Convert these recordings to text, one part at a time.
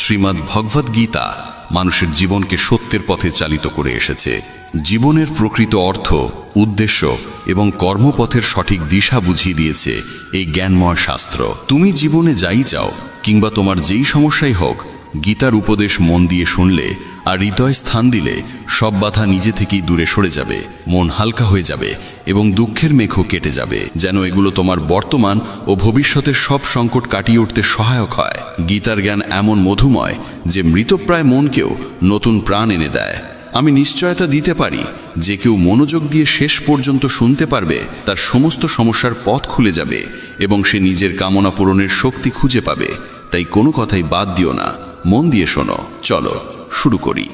শ্রীমদ্ ভগবদ্ গীতা মানুষের জীবনকে সত্যের পথে চালিত করে এসেছে। জীবনের প্রকৃত অর্থ, উদ্দেশ্য এবং কর্মপথের সঠিক দিশা বুঝিয়ে দিয়েছে এই জ্ঞানময় শাস্ত্র। তুমি জীবনে যাই চাও কিংবা তোমার যেই সমস্যাই হোক, গীতার উপদেশ মন দিয়ে শুনলে আর হৃদয় স্থান দিলে সব বাধা নিজে থেকেই দূরে সরে যাবে, মন হালকা হয়ে যাবে এবং দুঃখের মেঘও কেটে যাবে, যেন এগুলো তোমার বর্তমান ও ভবিষ্যতের সব সংকট কাটিয়ে উঠতে সহায়ক হয়। গীতার জ্ঞান এমন মধুময় যে মৃতপ্রায় মনকেও নতুন প্রাণ এনে দেয়। আমি নিশ্চয়তা দিতে পারি যে কেউ মনোযোগ দিয়ে শেষ পর্যন্ত শুনতে পারবে, তার সমস্ত সমস্যার পথ খুলে যাবে এবং সে নিজের কামনা পূরণের শক্তি খুঁজে পাবে। তাই কোনো কথাই বাদ দিও না, মন দিয়ে শোনো। চলো শুরু করি।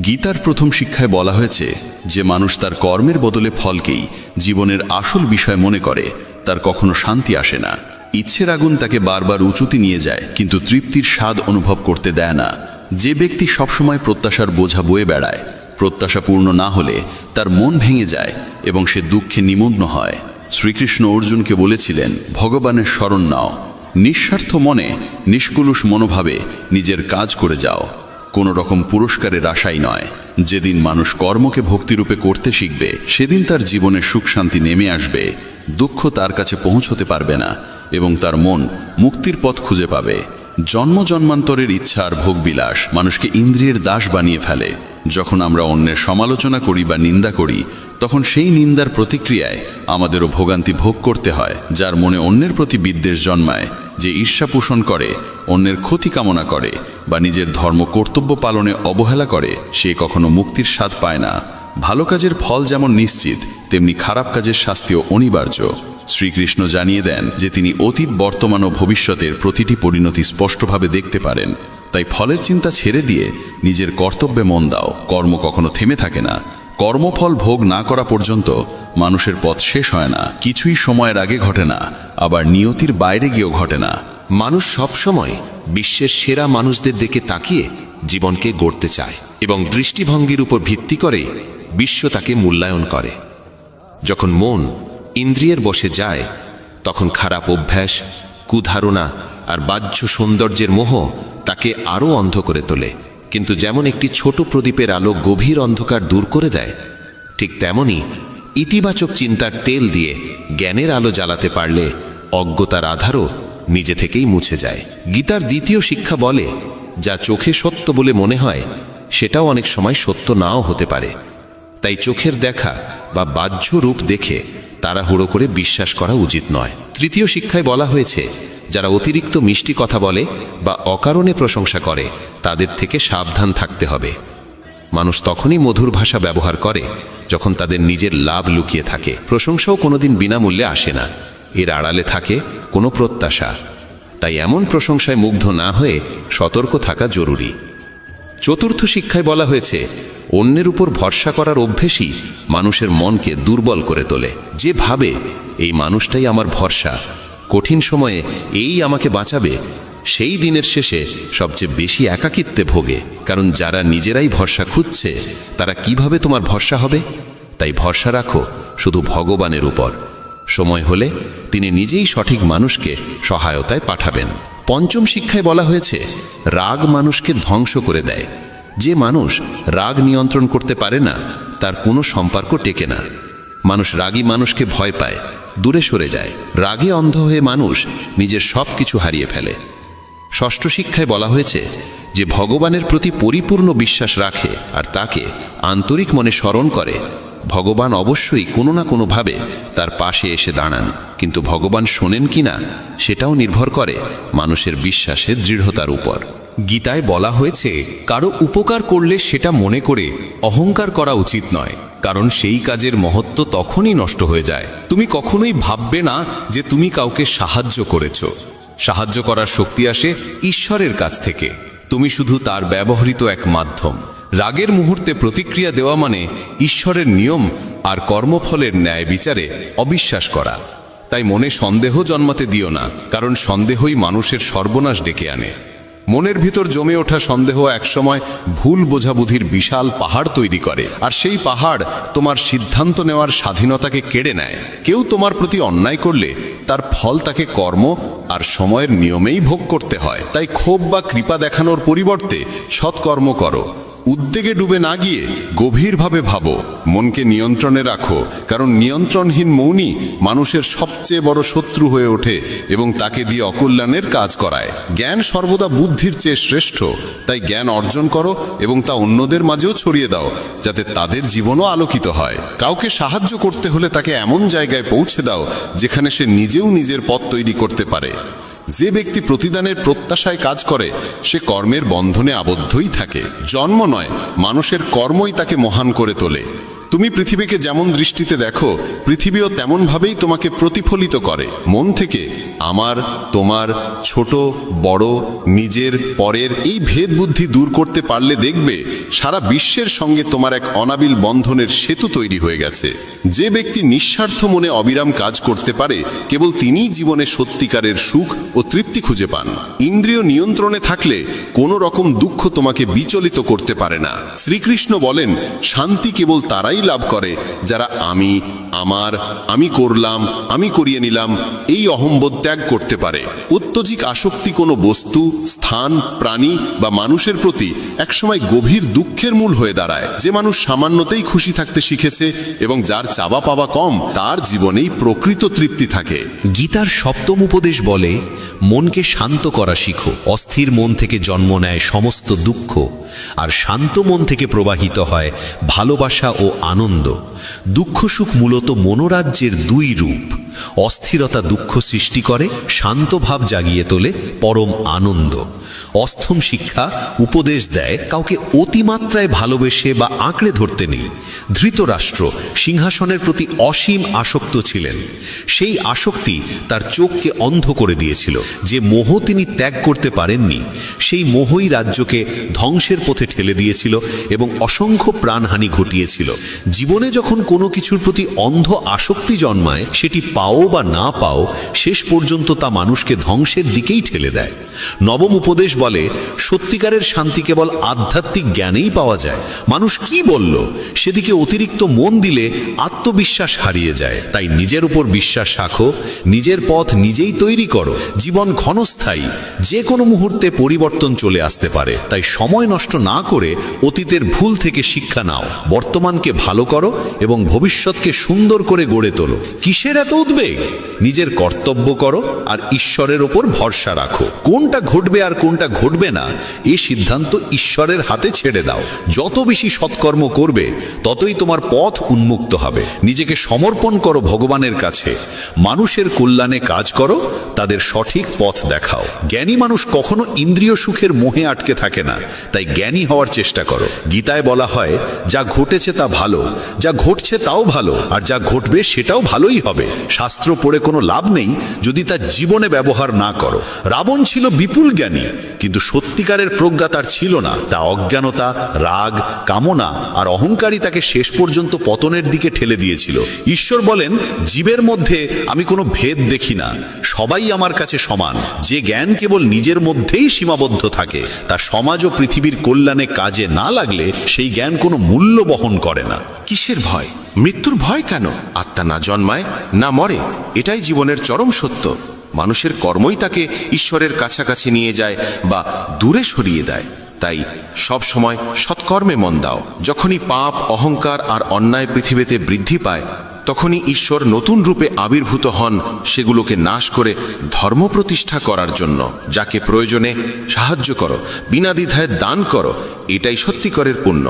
গীতার প্রথম শিক্ষায় বলা হয়েছে যে মানুষ তার কর্মের বদলে ফলকেই জীবনের আসল বিষয় মনে করে, তার কখনো শান্তি আসে না। ইচ্ছের আগুন তাকে বারবার উঁচুতে নিয়ে যায়, কিন্তু তৃপ্তির স্বাদ অনুভব করতে দেয় না। যে ব্যক্তি সবসময় প্রত্যাশার বোঝা বয়ে বেড়ায়, প্রত্যাশা পূর্ণ না হলে তার মন ভেঙে যায় এবং সে দুঃখে নিমগ্ন হয়। শ্রীকৃষ্ণ অর্জুনকে বলেছিলেন, ভগবানের শরণ নাও, নিঃস্বার্থ মনে নিষ্কলুষ মনোভাবে নিজের কাজ করে যাও, কোনো রকম পুরস্কারের আশাই নয়। যেদিন মানুষ কর্মকে ভক্তিরূপে করতে শিখবে, সেদিন তার জীবনে সুখ শান্তি নেমে আসবে, দুঃখ তার কাছে পৌঁছতে পারবে না এবং তার মন মুক্তির পথ খুঁজে পাবে। জন্ম জন্মান্তরের ইচ্ছা আর ভোগবিলাস মানুষকে ইন্দ্রিয়ের দাস বানিয়ে ফেলে। যখন আমরা অন্যের সমালোচনা করি বা নিন্দা করি, তখন সেই নিন্দার প্রতিক্রিয়ায় আমাদেরও ভোগান্তি ভোগ করতে হয়। যার মনে অন্যের প্রতি বিদ্বেষ জন্মায়, যে ঈর্ষা পোষণ করে, অন্যের ক্ষতি কামনা করে বা নিজের ধর্ম কর্তব্য পালনে অবহেলা করে, সে কখনো মুক্তির স্বাদ পায় না। ভালো কাজের ফল যেমন নিশ্চিত, তেমনি খারাপ কাজের শাস্তিও অনিবার্য। শ্রীকৃষ্ণ জানিয়ে দেন যে তিনি অতীত, বর্তমান ও ভবিষ্যতের প্রতিটি পরিণতি স্পষ্টভাবে দেখতে পারেন। তাই ফলের চিন্তা ছেড়ে দিয়ে নিজের কর্তব্যে মন দাও। কর্ম কখনো থেমে থাকে না। কর্মফল ভোগ না করা পর্যন্ত মানুষের পথ শেষ হয় না। কিছুই সময়ের আগে ঘটে না, আবার নিয়তির বাইরে গিয়েও ঘটে না। মানুষ সবসময় বিশ্বের সেরা মানুষদের দিকে তাকিয়ে জীবনকে গড়তে চায় এবং দৃষ্টিভঙ্গির উপর ভিত্তি করে বিশ্ব তাকে মূল্যায়ন করে। যখন মন ইন্দ্রিয়ের বশে যায়, তখন খারাপ অভ্যাস, কুধারণা আর বাহ্য সৌন্দর্যের মোহ তাকে আরও অন্ধ করে তোলে। কিন্তু যেমন একটি ছোট প্রদীপের আলো গভীর অন্ধকার দূর করে দেয়, ঠিক তেমনি ইতিবাচক চিন্তার তেল দিয়ে জ্ঞানের আলো জ্বালাতে পারলে অজ্ঞতার আধারও নিজে থেকেই মুছে যায়। গীতার দ্বিতীয় শিক্ষা বলে, যা চোখে সত্য বলে মনে হয়, সেটাও অনেক সময় সত্য নাও হতে পারে। তাই চোখের দেখা বা বাহ্য রূপ দেখে তাড়াহুড়ো করে বিশ্বাস করা উচিত নয়। তৃতীয় শিক্ষায় বলা হয়েছে, যারা অতিরিক্ত মিষ্টি কথা বলে বা অকারণে প্রশংসা করে, তাদের থেকে সাবধান থাকতে হবে। মানুষ তখনই মধুর ভাষা ব্যবহার করে যখন তাদের নিজের লাভ লুকিয়ে থাকে। প্রশংসাও কোনোদিন বিনামূল্যে আসে না, এর আড়ালে থাকে কোনো প্রত্যাশা। তাই এমন প্রশংসায় মুগ্ধ না হয়ে সতর্ক থাকা জরুরি। চতুর্থ শিক্ষায় বলা হয়েছে, অন্যের উপর ভরসা করার অভ্যেসই মানুষের মনকে দুর্বল করে তোলে। যে ভাবে এই মানুষটাই আমার ভরসা, কঠিন সময়ে এই আমাকে বাঁচাবে, সেই দিনের শেষে সবচেয়ে বেশি একাকিত্বে ভোগে। কারণ যারা নিজেরাই ভরসা খুঁজছে, তারা কিভাবে তোমার ভরসা হবে? তাই ভরসা রাখো শুধু ভগবানের উপর। সময় হলে তিনি নিজেই সঠিক মানুষকে সহায়তায় পাঠাবেন। পঞ্চম শিক্ষায় বলা হয়েছে, রাগ মানুষকে ধ্বংস করে দেয়। যে মানুষ রাগ নিয়ন্ত্রণ করতে পারে না, তার কোনো সম্পর্ক টেকে না। মানুষ রাগী মানুষকে ভয় পায়, দূরে সরে যায়। রাগে অন্ধ হয়ে মানুষ নিজের সব কিছু হারিয়ে ফেলে। ষষ্ঠ শিক্ষায় বলা হয়েছে, যে ভগবানের প্রতি পরিপূর্ণ বিশ্বাস রাখে আর তাকে আন্তরিক মনে স্মরণ করে, ভগবান অবশ্যই কোনো না কোনোভাবে তার পাশে এসে দাঁড়ান। কিন্তু ভগবান শোনেন কিনা, সেটাও নির্ভর করে মানুষের বিশ্বাসের দৃঢ়তার উপর। গীতায় বলা হয়েছে, কারো উপকার করলে সেটা মনে করে অহংকার করা উচিত নয়, কারণ সেই কাজের মহত্ব তখনই নষ্ট হয়ে যায়। তুমি কখনোই ভাববে না যে তুমি কাউকে সাহায্য করেছো। সাহায্য করার শক্তি আসে ঈশ্বরের কাছ থেকে, তুমি শুধু তার ব্যবহৃত এক মাধ্যম। রাগের মুহূর্তে প্রতিক্রিয়া দেওয়া মানে ঈশ্বরের নিয়ম আর কর্মফলের ন্যায় বিচারে অবিশ্বাস করা। তাই মনে সন্দেহ জন্মাতে দিও না, কারণ সন্দেহই মানুষের সর্বনাশ ডেকে আনে। মনের ভিতর জমে ওঠা সন্দেহ একসময় ভুল বোঝাবুঝির বিশাল পাহাড় তৈরি করে, আর সেই পাহাড় তোমার সিদ্ধান্ত নেওয়ার স্বাধীনতাকে কেড়ে নেয়। কেউ তোমার প্রতি অন্যায় করলে তার ফল তাকে কর্ম আর সময়ের নিয়মেই ভোগ করতে হয়। তাই ক্ষোভ বা কৃপা দেখানোর পরিবর্তে সৎকর্ম করো। উদ্বেগে ডুবে না গিয়ে গভীরভাবে ভাবো, মনকে নিয়ন্ত্রণে রাখো, কারণ নিয়ন্ত্রণহীন মৌনই মানুষের সবচেয়ে বড় শত্রু হয়ে ওঠে এবং তাকে দিয়ে অকল্যাণের কাজ করায়। জ্ঞান সর্বদা বুদ্ধির চেয়ে শ্রেষ্ঠ, তাই জ্ঞান অর্জন করো এবং তা অন্যদের মাঝেও ছড়িয়ে দাও, যাতে তাদের জীবনও আলোকিত হয়। কাউকে সাহায্য করতে হলে তাকে এমন জায়গায় পৌঁছে দাও যেখানে সে নিজেও নিজের পথ তৈরি করতে পারে। যে ব্যক্তি প্রতিদানের প্রত্যাশায় কাজ করে সে কর্মের বন্ধনে আবদ্ধই থাকে। জন্ম নয়, মানুষের কর্মই তাকে মহান করে তোলে। তুমি পৃথিবীকে যেমন দৃষ্টিতে দেখো, পৃথিবীও তেমনভাবেই তোমাকে প্রতিফলিত করে। মন থেকে আমার, তোমার, ছোট বড়, নিজের পরের এই ভেদ বুদ্ধি দূর করতে পারলে দেখবে সারা বিশ্বের সঙ্গে তোমার এক অনাবিল বন্ধনের সেতু তৈরি হয়ে গেছে। যে ব্যক্তি নিঃস্বার্থ মনে অবিরাম কাজ করতে পারে, কেবল তিনিই জীবনে সত্যিকারের সুখ ও তৃপ্তি খুঁজে পান। ইন্দ্রিয় নিয়ন্ত্রণে থাকলে কোনো রকম দুঃখ তোমাকে বিচলিত করতে পারে না। শ্রীকৃষ্ণ বলেন, শান্তি কেবল তারাই লাভ করে যারা আমি, আমার, আমি করলাম, আমি করিয়ে নিলাম এই অহংবোধ ত্যাগ করতে পারে। অত্যধিক আসক্তি কোনো বস্তু, স্থান, প্রাণী বা মানুষের প্রতি একসময় গভীর দুঃখের মূল হয়ে দাঁড়ায়। যে মানুষ সামান্যতেই খুশি থাকতে শিখেছে এবং যার চাওয়া পাওয়া কম, তার জীবনেই প্রকৃত তৃপ্তি থাকে। গীতার সপ্তম উপদেশ বলে, মনকে শান্ত করা শিখো। অস্থির মন থেকে জন্ম নেয় সমস্ত দুঃখ, আর শান্ত মন থেকে প্রবাহিত হয় ভালোবাসা ও আনন্দ। দুঃখ সুখ মূলত মনোরাজ্যের দুই রূপ। অস্থিরতা দুঃখ সৃষ্টি করে, শান্ত ভাব জাগিয়ে তোলে পরম আনন্দ। অষ্টম শিক্ষা উপদেশ দেয়, কাউকে অতিমাত্রায় ভালোবেসে বা আঁকড়ে ধরতে নেই। ধৃতরাষ্ট্র সিংহাসনের প্রতি অসীম আসক্ত ছিলেন। সেই আসক্তি তার চোখকে অন্ধ করে দিয়েছিল। যে মোহ তিনি ত্যাগ করতে পারেননি, সেই মোহই রাজ্যকে ধ্বংসের পথে ঠেলে দিয়েছিল এবং অসংখ্য প্রাণহানি ঘটিয়েছিল। জীবনে যখন কোনো কিছুর প্রতি অন্ধ আসক্তি জন্মায়, সেটি পাও বা না পাও, শেষ পর্যন্ত তা মানুষকে ধ্বংসের দিকেই ঠেলে দেয়। নবম উপদেশ বলে, সত্যিকারের শান্তি কেবল আধ্যাত্মিক জ্ঞানেই পাওয়া যায়। মানুষ কি বলল সেদিকে অতিরিক্ত মন দিলে আত্মবিশ্বাস হারিয়ে যায়। তাই নিজের উপর বিশ্বাস রাখো, নিজের পথ নিজেই তৈরি করো। জীবন ক্ষণস্থায়ী, যে কোনো মুহূর্তে পরিবর্তন চলে আসতে পারে। তাই সময় নষ্ট না করে অতীতের ভুল থেকে শিক্ষা নাও, বর্তমানকে ভালো করো এবং ভবিষ্যৎকে সুন্দর করে গড়ে তোলো। কিসের এত উদ্বেগ? নিজের কর্তব্য করো আর ঈশ্বরের ওপর ভরসা রাখো। কোনটা ঘটবে আর কোনটা ঘটবে না, এই সিদ্ধান্ত ঈশ্বরের হাতে ছেড়ে দাও। যত বেশি সৎকর্ম করবে, ততই তোমার পথ উন্মুক্ত হবে। নিজেকে সমর্পণ করো ভগবানের কাছে। মানুষের কল্যাণে কাজ করো, তাদের সঠিক পথ দেখাও। জ্ঞানী মানুষ কখনো ইন্দ্রিয় সুখের মোহে আটকে থাকে না। তাই জ্ঞানী হওয়ার চেষ্টা করো। গীতায় বলা হয়, যা ঘটেছে তা ভালো, যা ঘটছে তাও ভালো, আর যা ঘটবে সেটাও ভালোই হবে। শাস্ত্র পড়ে কোনো লাভ নেই যদি তা জীবনে ব্যবহার না করো। রাবণ ছিল বিপুল জ্ঞানী, কিন্তু সত্যিকারের প্রজ্ঞা তার ছিল না। তা অজ্ঞানতা, রাগ, কামনা আর অহংকারই তাকে শেষ পর্যন্ত পতনের দিকে ঠেলে দিয়েছিল। ঈশ্বর বলেন, জীবের মধ্যে আমি কোনো ভেদ দেখি না, সবাই আমার কাছে সমান। যে জ্ঞান কেবল নিজের মধ্যেই সীমাবদ্ধ থাকে, তা সমাজ ও পৃথিবীর কল্যাণে কাজে না লাগলে সেই জ্ঞান কোনো মূল্য বহন করে না। কিসের ভয়? মৃত্যুর ভয় কেন? আত্মা না জন্মায় না মরে, এটাই জীবনের চরম সত্য। মানুষের কর্মই তাকে ঈশ্বরের কাছাকাছি নিয়ে যায় বা দূরে সরিয়ে দেয়। তাই সব সময় সৎকর্মে মন দাও। যখনই পাপ, অহংকার আর অন্যায় পৃথিবীতে বৃদ্ধি পায়, তখনই ঈশ্বর নতুন রূপে আবির্ভূত হন সেগুলোকে নাশ করে ধর্ম প্রতিষ্ঠা করার জন্য। যাকে প্রয়োজনে সাহায্য করো, বিনা দ্বিধায় দান করো, এটাই সত্যিকারের পুণ্য।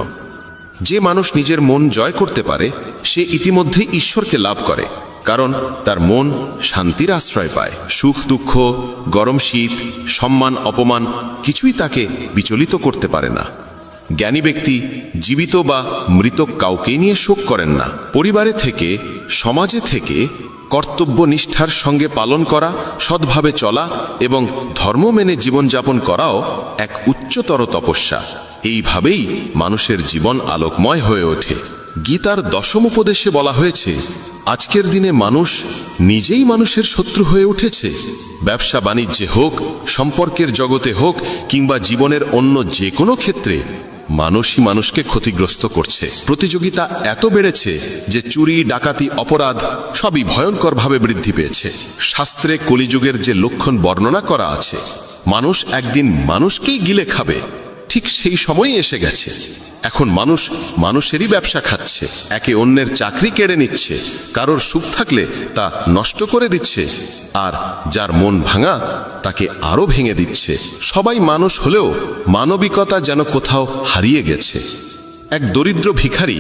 যে মানুষ নিজের মন জয় করতে পারে, সে ইতিমধ্যেই ঈশ্বরকে লাভ করে, কারণ তার মন শান্তির আশ্রয় পায়। সুখ দুঃখ, গরম শীত, সম্মান অপমান কিছুই তাকে বিচলিত করতে পারে না। জ্ঞানী ব্যক্তি জীবিত বা মৃত কাউকেই নিয়ে শোক করেন না। পরিবারে থেকে, সমাজে থেকে কর্তব্য নিষ্ঠার সঙ্গে পালন করা, সৎভাবে চলা এবং ধর্ম মেনে জীবনযাপন করাও এক উচ্চতর তপস্যা। এইভাবেই মানুষের জীবন আলোকময় হয়ে ওঠে। গীতার দশম উপদেশে বলা হয়েছে, আজকের দিনে মানুষ নিজেই মানুষের শত্রু হয়ে উঠেছে। ব্যবসা বাণিজ্যে হোক, সম্পর্কের জগতে হোক, কিংবা জীবনের অন্য যে কোনো ক্ষেত্রে মানুষই মানুষকে ক্ষতিগ্রস্ত করছে। প্রতিযোগিতা এত বেড়েছে যে চুরি, ডাকাতি, অপরাধ সবই ভয়ঙ্করভাবে বৃদ্ধি পেয়েছে। শাস্ত্রে কলিযুগের যে লক্ষণ বর্ণনা করা আছে, মানুষ একদিন মানুষকেই গিলে খাবে, ঠিক সেই সময়ই এসে গেছে। এখন মানুষ মানুষেরই ব্যবসা খাচ্ছে, একে অন্যের চাকরি কেড়ে নিচ্ছে, কারোর সুখ থাকলে তা নষ্ট করে দিচ্ছে, আর যার মন ভাঙা তাকে আরও ভেঙে দিচ্ছে। সবাই মানুষ হলেও মানবিকতা যেন কোথাও হারিয়ে গেছে। এক দরিদ্র ভিখারি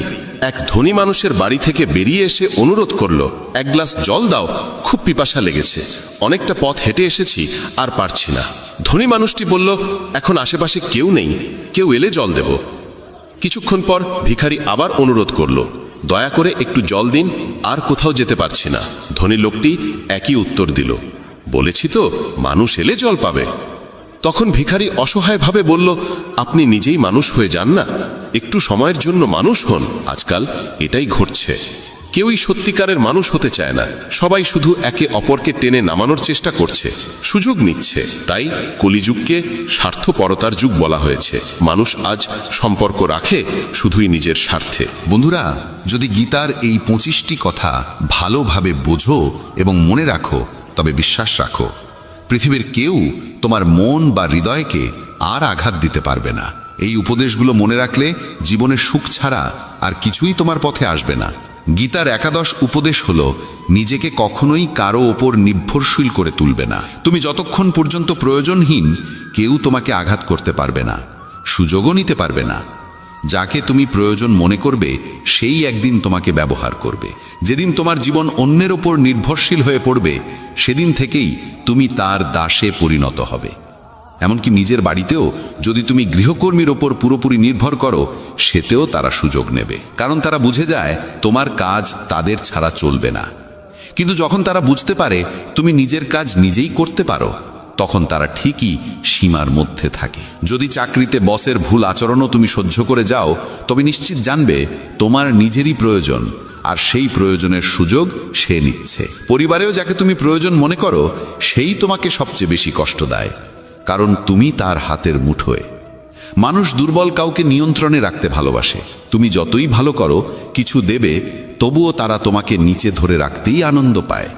এক ধনী মানুষের বাড়ি থেকে বেরিয়ে এসে অনুরোধ করল, এক গ্লাস জল দাও, খুব পিপাসা লেগেছে, অনেকটা পথ হেঁটে এসেছি, আর পারছি না। ধনী মানুষটি বলল, এখন আশেপাশে কেউ নেই, কেউ এলে জল দেব। কিছুক্ষণ পর ভিখারি আবার অনুরোধ করল, দয়া করে একটু জল দিন, আর কোথাও যেতে পারছি না। ধনী লোকটি একই উত্তর দিল, বলেছি তো মানুষ এলে জল পাবে। তখন ভিখারি অসহায়ভাবে বলল, আপনি নিজেই মানুষ হয়ে যান না, একটু সময়ের জন্য মানুষ হন। আজকাল এটাই ঘটছে, কেউই সত্যিকারের মানুষ হতে চায় না, সবাই শুধু একে অপরকে টেনে নামানোর চেষ্টা করছে, সুযোগ নিচ্ছে। তাই কলিযুগকে স্বার্থপরতার যুগ বলা হয়েছে। মানুষ আজ সম্পর্ক রাখে শুধুই নিজের স্বার্থে। বন্ধুরা, যদি গীতার এই 25টি কথা ভালোভাবে বোঝো এবং মনে রাখো, তবে বিশ্বাস রাখো, পৃথিবীর কেউ তোমার মন বা হৃদয়কে আর আঘাত দিতে পারবে না। এই উপদেশগুলো মনে রাখলে জীবনের সুখ ছাড়া আর কিছুই তোমার পথে আসবে না। গীতার 11 উপদেশ হলো, নিজেকে কখনোই কারো ওপর নির্ভরশীল করে তুলবে না। তুমি যতক্ষণ পর্যন্ত প্রয়োজনহীন, কেউ তোমাকে আঘাত করতে পারবে না, সুযোগও নিতে পারবে না। যাকে তুমি প্রয়োজন মনে করবে, সেই একদিন তোমাকে ব্যবহার করবে। যেদিন তোমার জীবন অন্যের ওপর নির্ভরশীল হয়ে পড়বে, সেদিন থেকেই তুমি তার দাসে পরিণত হবে। এমনকি নিজের বাড়িতেও যদি তুমি গৃহকর্মীর ওপর পুরোপুরি নির্ভর করো, সেতেও তারা সুযোগ নেবে, কারণ তারা বুঝে যায় তোমার কাজ তাদের ছাড়া চলবে না। কিন্তু যখন তারা বুঝতে পারে তুমি নিজের কাজ নিজেই করতে পারো, তখন তারা ঠিকই সীমার মধ্যে থাকে। যদি চাকরিতে বসের ভুল আচরণও তুমি সহ্য করে যাও, তবে নিশ্চিত জানবে তোমার নিজেরই প্রয়োজন, আর সেই প্রয়োজনের সুযোগ সে নিচ্ছে। পরিবারেও যাকে তুমি প্রয়োজন মনে করো, সেই তোমাকে সবচেয়ে বেশি কষ্ট দেয়, কারণ তুমি তার হাতের মুঠোয়। মানুষ দুর্বল কাউকে নিয়ন্ত্রণে রাখতে ভালোবাসে। তুমি যতই ভালো করো, কিছু দেবে, তবুও তারা তোমাকে নিচে ধরে রাখতেই আনন্দ পায়।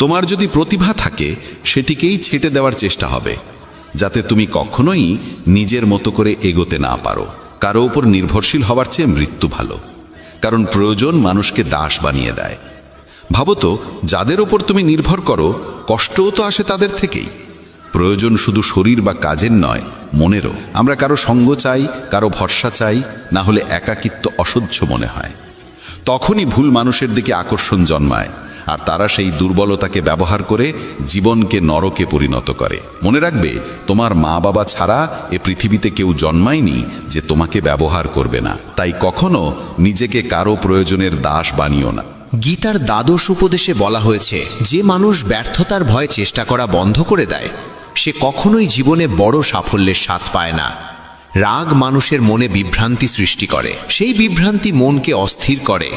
তোমার যদি প্রতিভা থাকে, সেটিকেই ছেটে দেওয়ার চেষ্টা হবে, যাতে তুমি কখনোই নিজের মতো করে এগোতে না পারো। কারো ওপর নির্ভরশীল হওয়ার চেয়ে মৃত্যু ভালো, কারণ প্রয়োজন মানুষকে দাস বানিয়ে দেয়। ভাবো তো, যাদের ওপর তুমি নির্ভর করো, কষ্টও তো আসে তাদের থেকেই। প্রয়োজন শুধু শরীর বা কাজের নয়, মনেরও। আমরা কারো সঙ্গ চাই, কারো ভরসা চাই, না হলে একাকিত্ব অসহ্য মনে হয়। তখনই ভুল মানুষের দিকে আকর্ষণ জন্মায়, আর তারা সেই দুর্বলতাকে ব্যবহার করে জীবনকে নরকে পরিণত করে। মনে রাখবে, তোমার মা বাবা ছাড়া এ পৃথিবীতে কেউ জন্মায়নি যে তোমাকে ব্যবহার করবে না। তাই কখনো নিজেকে কারো প্রয়োজনের দাস বানিও না। গীতার 12 উপদেশে বলা হয়েছে, যে মানুষ ব্যর্থতার ভয়ে চেষ্টা করা বন্ধ করে দেয়, সে কখনোই জীবনে বড় সাফল্যের স্বাদ পায় না। রাগ মানুষের মনে বিভ্রান্তি সৃষ্টি করে, সেই বিভ্রান্তি মনকে অস্থির করে,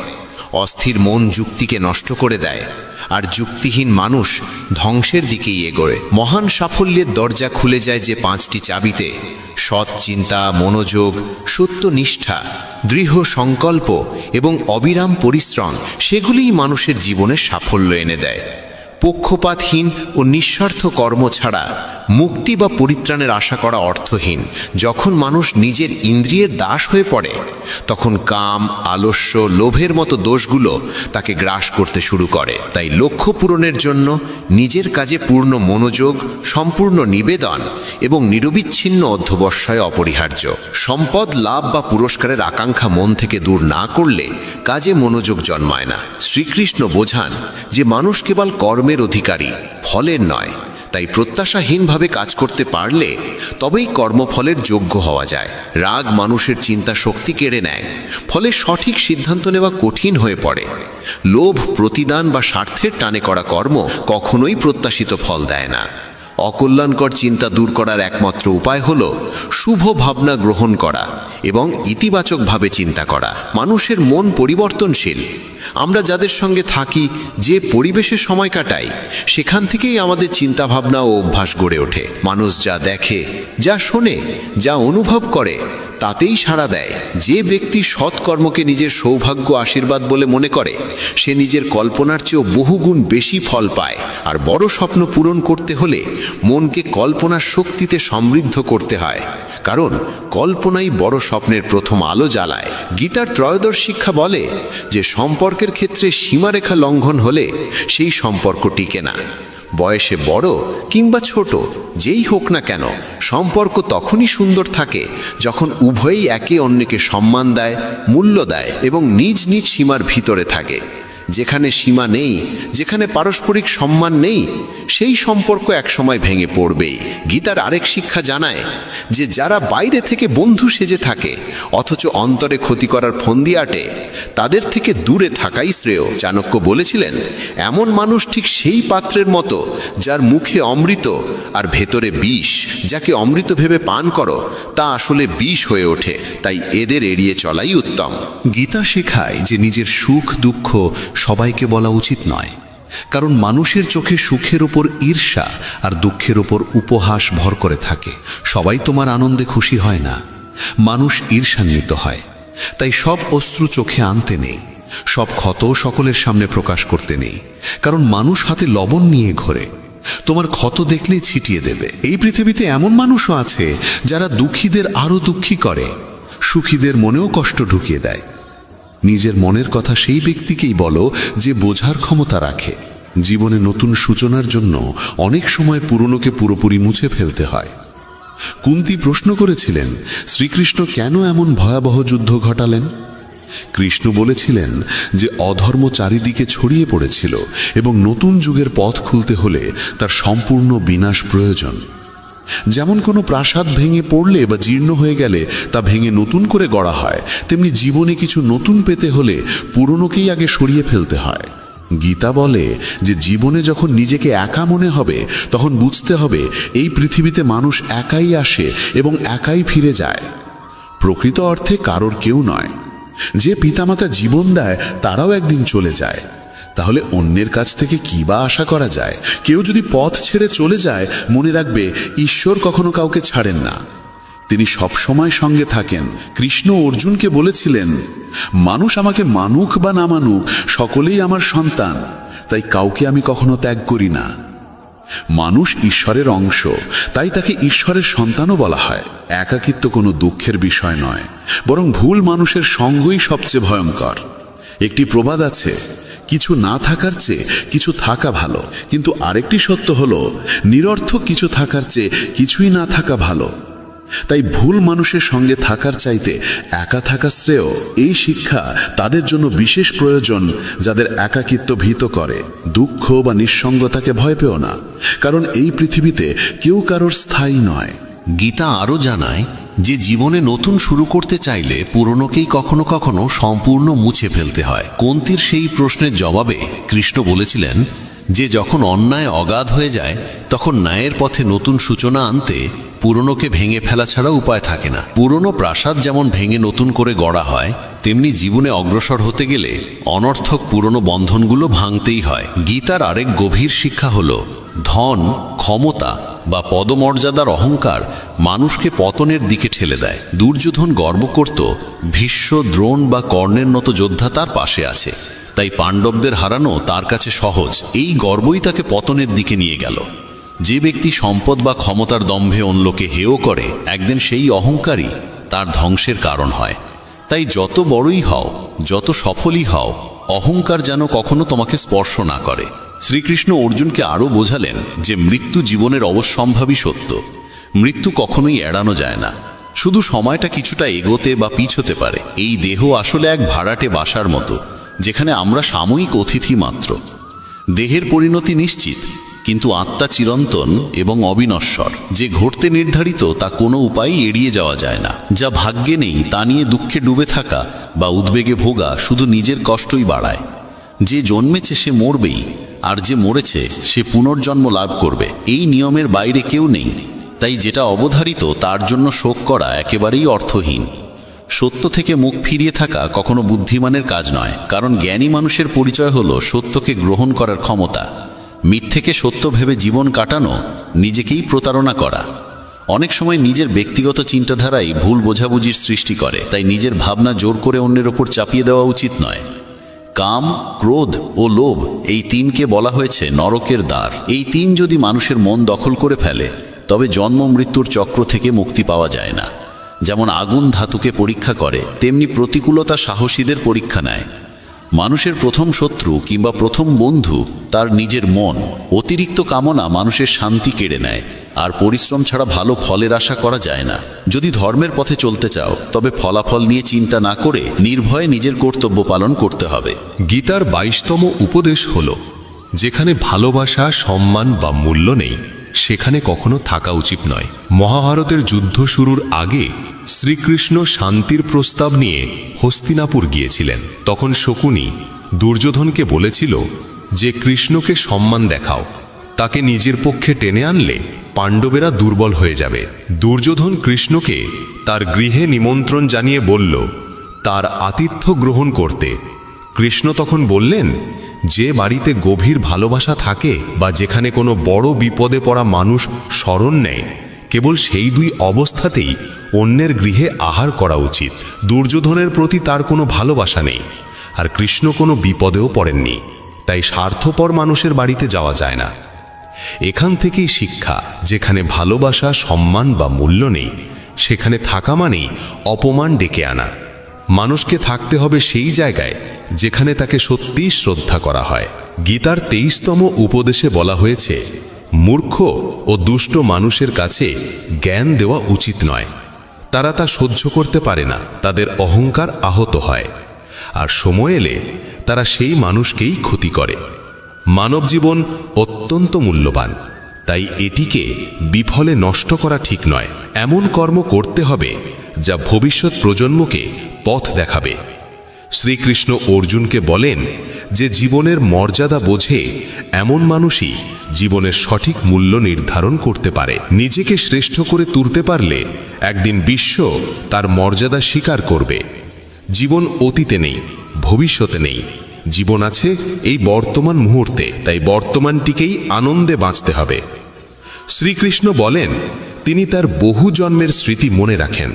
অস্থির মন যুক্তিকে নষ্ট করে দেয়, আর যুক্তিহীন মানুষ ধ্বংসের দিকেই এগোয়। মহান সাফল্যের দরজা খুলে যায় যে 5টি চাবিতে: সৎ চিন্তা, মনোযোগ, সত্যনিষ্ঠা, দৃঢ় সংকল্প এবং অবিরাম পরিশ্রম। সেগুলিই মানুষের জীবনে সাফল্য এনে দেয়। পক্ষপাতহীন ও নিঃস্বার্থ কর্ম ছাড়া মুক্তি বা পরিত্রাণের আশা করা অর্থহীন। যখন মানুষ নিজের ইন্দ্রিয়ের দাস হয়ে পড়ে, তখন কাম, আলস্য, লোভের মতো দোষগুলো তাকে গ্রাস করতে শুরু করে। তাই লক্ষ্য পূরণের জন্য নিজের কাজে পূর্ণ মনোযোগ, সম্পূর্ণ নিবেদন এবং নিরবিচ্ছিন্ন অধ্যবসায় অপরিহার্য। সম্পদ, লাভ বা পুরস্কারের আকাঙ্ক্ষা মন থেকে দূর না করলে কাজে মনোযোগ জন্মায় না। শ্রীকৃষ্ণ বোঝান যে মানুষ কেবল কর্মের অধিকারী, ফলের নয়। তাই প্রত্যাশাহীনভাবে কাজ করতে পারলে তবেই কর্মফলের যোগ্য হওয়া যায়। রাগ মানুষের চিন্তা শক্তি কেড়ে নেয়, ফলে সঠিক সিদ্ধান্ত নেওয়া কঠিন হয়ে পড়ে। লোভ, প্রতিদান বা স্বার্থের টানে করা কর্ম কখনোই প্রত্যাশিত ফল দেয় না। অকল্যাণকর চিন্তা দূর করার একমাত্র উপায় হল শুভ ভাবনা গ্রহণ করা এবং ইতিবাচকভাবে চিন্তা করা। মানুষের মন পরিবর্তনশীল। আমরা যাদের সঙ্গে থাকি, যে পরিবেশে সময় কাটাই, সেখান থেকেই আমাদের চিন্তাভাবনা ও অভ্যাস গড়ে ওঠে। মানুষ যা দেখে, যা শোনে, যা অনুভব করে, তাতেই সাড়া দেয়। যে ব্যক্তি সৎকর্মকে নিজের সৌভাগ্য আশীর্বাদ বলে মনে করে, সে নিজের কল্পনার চেয়েও বহুগুণ বেশি ফল পায়। আর বড় স্বপ্ন পূরণ করতে হলে মনকে কল্পনার শক্তিতে সমৃদ্ধ করতে হয়, কারণ কল্পনাই বড় স্বপ্নের প্রথম আলো জ্বালায়। গীতার ত্রয়োদশ শিক্ষা বলে যে সম্পর্কের ক্ষেত্রে সীমারেখা লঙ্ঘন হলে সেই সম্পর্ক টিকে না। বয়সে বড় কিংবা ছোট যেই হোক না কেন, সম্পর্ক তখনই সুন্দর থাকে যখন উভয়ই একে অন্যকে সম্মান দেয়, মূল্য দেয় এবং নিজ নিজ সীমার ভিতরে থাকে। যেখানে সীমা নেই, যেখানে পারস্পরিক সম্মান নেই, সেই সম্পর্ক একসময় ভেঙে পড়বেই। গীতার আরেক শিক্ষা জানায় যে যারা বাইরে থেকে বন্ধু সেজে থাকে অথচ অন্তরে ক্ষতি করার ফন্দি আটে, তাদের থেকে দূরে থাকাই শ্রেয়। চাণক্য বলেছিলেন, এমন মানুষ ঠিক সেই পাত্রের মতো যার মুখে অমৃত আর ভেতরে বিষ। যাকে অমৃত ভেবে পান করো, তা আসলে বিষ হয়ে ওঠে। তাই এদের এড়িয়ে চলাই উত্তম। গীতা শেখায় যে নিজের সুখ দুঃখ সবাইকে বলা উচিত নয়, কারণ মানুষের চোখে সুখের ওপর ঈর্ষা আর দুঃখের ওপর উপহাস ভর করে থাকে। সবাই তোমার আনন্দে খুশি হয় না, মানুষ ঈর্ষান্বিত হয়। তাই সব অশ্রু চোখে আনতে নেই, সব ক্ষত সকলের সামনে প্রকাশ করতে নেই, কারণ মানুষ হাতে লবণ নিয়ে ঘোরে, তোমার ক্ষত দেখলেই ছিটিয়ে দেবে। এই পৃথিবীতে এমন মানুষও আছে যারা দুঃখীদের আরো দুঃখী করে, সুখীদের মনেও কষ্ট ঢুকিয়ে দেয়। নিজের মনের কথা সেই ব্যক্তিকেই বলো যে বোঝার ক্ষমতা রাখে। জীবনে নতুন সূচনার জন্য অনেক সময় পুরনোকে পুরোপুরি মুছে ফেলতে হয়। কুন্তী প্রশ্ন করেছিলেন, শ্রীকৃষ্ণ কেন এমন ভয়াবহ যুদ্ধ ঘটালেন? কৃষ্ণ বলেছিলেন যে অধর্ম চারিদিকে ছড়িয়ে পড়েছিল এবং নতুন যুগের পথ খুলতে হলে তার সম্পূর্ণ বিনাশ প্রয়োজন। যেমন কোনো প্রাসাদ ভেঙে পড়লে বা জীর্ণ হয়ে গেলে তা ভেঙে নতুন করে গড়া হয়, তেমনি জীবনে কিছু নতুন পেতে হলে পুরনোকেই আগে সরিয়ে ফেলতে হয়। গীতা বলে যে জীবনে যখন নিজেকে একা মনে হবে, তখন বুঝতে হবে এই পৃথিবীতে মানুষ একাই আসে এবং একাই ফিরে যায়। প্রকৃত অর্থে কারোর কেউ নয়। যে পিতামাতা জীবন দেয় তারাও একদিন চলে যায়। তাহলে অন্যের কাছ থেকে কি বা আশা করা যায়? কেউ যদি পথ ছেড়ে চলে যায়, মনে রাখবে ঈশ্বর কখনো কাউকে ছাড়েন না, তিনি সব সময় সঙ্গে থাকেন। কৃষ্ণ অর্জুনকে বলেছিলেন, মানুষ আমাকে মানুক বা না মানুক, সকলেই আমার সন্তান, তাই কাউকে আমি কখনো ত্যাগ করি না। মানুষ ঈশ্বরের অংশ, তাই তাকে ঈশ্বরের সন্তানও বলা হয়। একাকিত্ব কোনো দুঃখের বিষয় নয়, বরং ভুল মানুষের সঙ্গই সবচেয়ে ভয়ঙ্কর। একটি প্রবাদ আছে, কিছু না থাকার চেয়ে কিছু থাকা ভালো। কিন্তু আরেকটি সত্য হলো, নিরর্থক কিছু থাকার চেয়ে কিছুই না থাকা ভালো। তাই ভুল মানুষের সঙ্গে থাকার চাইতে একা থাকা শ্রেয়। এই শিক্ষা তাদের জন্য বিশেষ প্রয়োজন যাদের একাকিত্ব ভীত করে। দুঃখ বা নিঃসঙ্গতাকে ভয় পেও না, কারণ এই পৃথিবীতে কেউ কারোর স্থায়ী নয়। গীতা আরও জানায় যে জীবনে নতুন শুরু করতে চাইলে পুরনোকেই কখনো কখনো সম্পূর্ণ মুছে ফেলতে হয়। কুন্তীর সেই প্রশ্নের জবাবে কৃষ্ণ বলেছিলেন যে যখন অন্যায় অগাধ হয়ে যায়, তখন ন্যায়ের পথে নতুন সূচনা আনতে পুরনোকে ভেঙে ফেলা ছাড়া উপায় থাকে না। পুরনো প্রাসাদ যেমন ভেঙে নতুন করে গড়া হয়, তেমনি জীবনে অগ্রসর হতে গেলে অনর্থক পুরনো বন্ধনগুলো ভাঙতেই হয়। গীতার আরেক গভীর শিক্ষা হলো, ধন, ক্ষমতা বা পদমর্যাদার অহংকার মানুষকে পতনের দিকে ঠেলে দেয়। দুর্যোধন গর্ব করত ভীষ্ম, দ্রোণ বা কর্ণের মতো যোদ্ধা তার পাশে আছে, তাই পাণ্ডবদের হারানো তার কাছে সহজ। এই গর্বই তাকে পতনের দিকে নিয়ে গেল। যে ব্যক্তি সম্পদ বা ক্ষমতার দম্ভে অন্যকে হেয় করে, একদিন সেই অহংকারই তার ধ্বংসের কারণ হয়। তাই যত বড়ই হও, যত সফলই হও, অহংকার যেন কখনো তোমাকে স্পর্শ না করে। শ্রীকৃষ্ণ অর্জুনকে আরও বোঝালেন যে মৃত্যু জীবনের অবশ্যম্ভাবী সত্য। মৃত্যু কখনোই এড়ানো যায় না, শুধু সময়টা কিছুটা এগোতে বা পিছোতে পারে। এই দেহ আসলে এক ভাড়াটে বাসার মতো, যেখানে আমরা সাময়িক অতিথি মাত্র। দেহের পরিণতি নিশ্চিত, কিন্তু আত্মা চিরন্তন এবং অবিনশ্বর। যে ঘটতে নির্ধারিত তা কোনো উপায় এড়িয়ে যাওয়া যায় না। যা ভাগ্যে নেই তা নিয়ে দুঃখে ডুবে থাকা বা উদ্বেগে ভোগা শুধু নিজের কষ্টই বাড়ায়। যে জন্মেছে সে মরবেই, আর যে মরেছে সে পুনর্জন্ম লাভ করবে। এই নিয়মের বাইরে কেউ নেই, তাই যেটা অবধারিত তার জন্য শোক করা একেবারেই অর্থহীন। সত্য থেকে মুখ ফিরিয়ে থাকা কখনো বুদ্ধিমানের কাজ নয়, কারণ জ্ঞানী মানুষের পরিচয় হলো সত্যকে গ্রহণ করার ক্ষমতা। মিথ্যেকে সত্য ভেবে জীবন কাটানো নিজেকেই প্রতারণা করা। অনেক সময় নিজের ব্যক্তিগত চিন্তাধারাই ভুল বোঝাবুঝির সৃষ্টি করে, তাই নিজের ভাবনা জোর করে অন্যের ওপর চাপিয়ে দেওয়া উচিত নয়। কাম, ক্রোধ ও লোভ, এই তিনকে বলা হয়েছে নরকের দ্বার। এই তিন যদি মানুষের মন দখল করে ফেলে তবে জন্ম মৃত্যুর চক্র থেকে মুক্তি পাওয়া যায় না। যেমন আগুন ধাতুকে পরীক্ষা করে, তেমনি প্রতিকূলতা সাহসীদের পরীক্ষা নেয়। মানুষের প্রথম শত্রু কিংবা প্রথম বন্ধু তার নিজের মন। অতিরিক্ত কামনা মানুষের শান্তি কেড়ে নেয়, আর পরিশ্রম ছাড়া ভালো ফলের আশা করা যায় না। যদি ধর্মের পথে চলতে চাও তবে ফলাফল নিয়ে চিন্তা না করে নির্ভয়ে নিজের কর্তব্য পালন করতে হবে। গীতার 22তম উপদেশ হল, যেখানে ভালোবাসা, সম্মান বা মূল্য নেই সেখানে কখনো থাকা উচিত নয়। মহাভারতের যুদ্ধ শুরুর আগে শ্রীকৃষ্ণ শান্তির প্রস্তাব নিয়ে হস্তিনাপুর গিয়েছিলেন। তখন শকুনি দুর্যোধনকে বলেছিল যে কৃষ্ণকে সম্মান দেখাও, তাকে নিজের পক্ষে টেনে আনলে পাণ্ডবেরা দুর্বল হয়ে যাবে। দুর্যোধন কৃষ্ণকে তার গৃহে নিমন্ত্রণ জানিয়ে বলল তার আতিথ্য গ্রহণ করতে। কৃষ্ণ তখন বললেন, যে বাড়িতে গভীর ভালোবাসা থাকে বা যেখানে কোনো বড় বিপদে পড়া মানুষ শরণ নেয়, কেবল সেই দুই অবস্থাতেই অন্যের গৃহে আহার করা উচিত। দুর্যোধনের প্রতি তার কোনো ভালোবাসা নেই, আর কৃষ্ণ কোনো বিপদেও পড়েননি, তাই স্বার্থপর মানুষের বাড়িতে যাওয়া যায় না। এখান থেকেই শিক্ষা, যেখানে ভালোবাসা, সম্মান বা মূল্য নেই সেখানে থাকা মানেই অপমান ডেকে আনা। মানুষকে থাকতে হবে সেই জায়গায় যেখানে তাকে সত্যিই শ্রদ্ধা করা হয়। গীতার 23তম উপদেশে বলা হয়েছে, মূর্খ ও দুষ্ট মানুষের কাছে জ্ঞান দেওয়া উচিত নয়। তারা তা সহ্য করতে পারে না, তাদের অহংকার আহত হয়, আর সময় এলে তারা সেই মানুষকেই ক্ষতি করে। মানব জীবন অত্যন্ত মূল্যবান, তাই এটিকে বিফলে নষ্ট করা ঠিক নয়। এমন কর্ম করতে হবে যা ভবিষ্যৎ প্রজন্মকে পথ দেখাবে। শ্রীকৃষ্ণ অর্জুনকে বলেন যে জীবনের মর্যাদা বোঝে এমন মানুষই জীবনের সঠিক মূল্য নির্ধারণ করতে পারে। নিজেকে শ্রেষ্ঠ করে তুলতে পারলে একদিন বিশ্ব তার মর্যাদা স্বীকার করবে। জীবন অতীতে নেই, ভবিষ্যতে নেই, জীবন আছে এই বর্তমান মুহূর্তে, তাই বর্তমানটিকেই আনন্দে বাঁচতে হবে। শ্রীকৃষ্ণ বলেন তিনি তার বহু জন্মের স্মৃতি মনে রাখেন,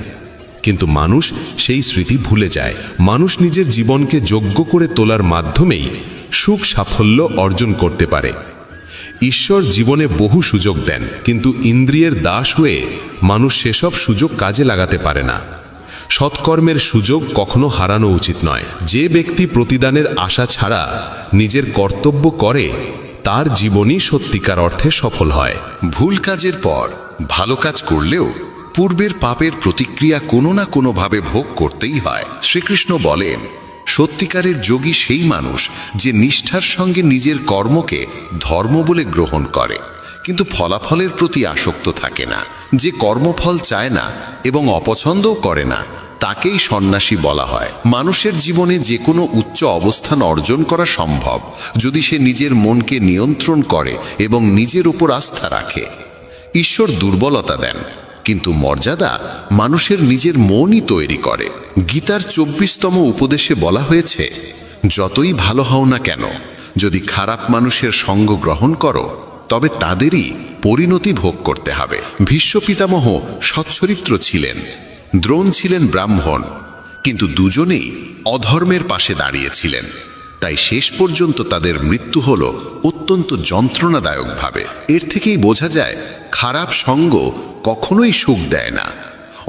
কিন্তু মানুষ সেই স্মৃতি ভুলে যায়। মানুষ নিজের জীবনকে যোগ্য করে তোলার মাধ্যমেই সুখ সাফল্য অর্জন করতে পারে। ঈশ্বর জীবনে বহু সুযোগ দেন, কিন্তু ইন্দ্রিয়ের দাস হয়ে মানুষ সেসব সুযোগ কাজে লাগাতে পারে না। সৎকর্মের সুযোগ কখনো হারানো উচিত নয়। যে ব্যক্তি প্রতিদানের আশা ছাড়া নিজের কর্তব্য করে তার জীবনই সত্যিকার অর্থে সফল হয়। ভুল কাজের পর ভালো কাজ করলেও পূর্বের পাপের প্রতিক্রিয়া কোনো না কোনোভাবে ভোগ করতেই হয়। শ্রীকৃষ্ণ বলেন, সত্যিকারের যোগী সেই মানুষ যে নিষ্ঠার সঙ্গে নিজের কর্মকে ধর্ম বলে গ্রহণ করে, কিন্তু ফলাফলের প্রতি আসক্ত থাকে না। যে কর্মফল চায় না এবং অপছন্দও করে না তাকেই সন্ন্যাসী বলা হয়। মানুষের জীবনে যে কোনো উচ্চ অবস্থান অর্জন করা সম্ভব যদি সে নিজের মনকে নিয়ন্ত্রণ করে এবং নিজের উপর আস্থা রাখে। ঈশ্বর দুর্বলতা দেন, কিন্তু মর্যাদা মানুষের নিজের মনই তৈরি করে। গীতার 24তম উপদেশে বলা হয়েছে, যতই ভালো হও না কেন, যদি খারাপ মানুষের সঙ্গ গ্রহণ করো তবে তাদেরই পরিণতি ভোগ করতে হবে। ভীষ্ম পিতামহ সচ্চরিত্র ছিলেন, দ্রোণ ছিলেন ব্রাহ্মণ, কিন্তু দুজনেই অধর্মের পাশে দাঁড়িয়েছিলেন, তাই শেষ পর্যন্ত তাদের মৃত্যু হল অত্যন্ত যন্ত্রণাদায়কভাবে। এর থেকেই বোঝা যায় খারাপ সঙ্গ কখনোই সুখ দেয় না।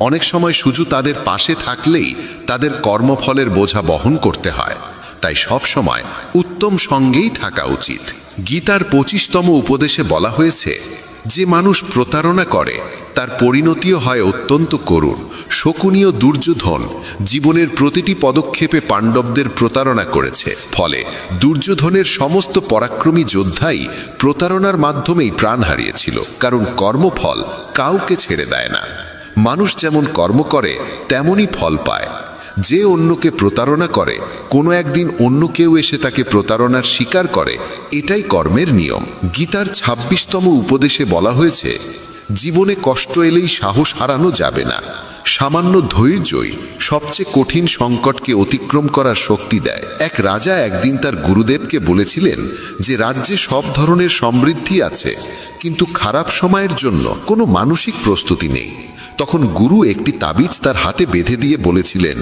অনেক সময় শুধু তাদের পাশে থাকলেই তাদের কর্মফলের বোঝা বহন করতে হয়, তাই সব সময় উত্তম সঙ্গেই থাকা উচিত। গীতার 25তম উপদেশে বলা হয়েছে, যে মানুষ প্রতারণা করে তার পরিণতিও হয় অত্যন্ত করুণ। শকুনি ও দুর্যোধন জীবনের প্রতিটি পদক্ষেপে পাণ্ডবদের প্রতারণা করেছে, ফলে দুর্যোধনের সমস্ত পরাক্রমী যোদ্ধাই প্রতারণার মাধ্যমেই প্রাণ হারিয়েছিল, কারণ কর্মফল কাউকে ছেড়ে দেয় না। মানুষ যেমন কর্ম করে তেমনই ফল পায়। যে অন্যকে প্রতারণা করে কোনো একদিন অন্য কেউ এসে তাকে প্রতারণার শিকার করে, এটাই কর্মের নিয়ম। গীতার ২৬তম উপদেশে বলা হয়েছে, জীবনে কষ্ট এলেই সাহস হারানো যাবে না। সামান্য ধৈর্যই সবচেয়ে কঠিন সংকটকে অতিক্রম করার শক্তি দেয়। এক রাজা একদিন তার গুরুদেবকে বলেছিলেন যে রাজ্যে সব ধরনের সমৃদ্ধি আছে, কিন্তু খারাপ সময়ের জন্য কোনো মানসিক প্রস্তুতি নেই। তখন গুরু একটি তাবিজ তার হাতে বেঁধে দিয়ে বলেছিলেন,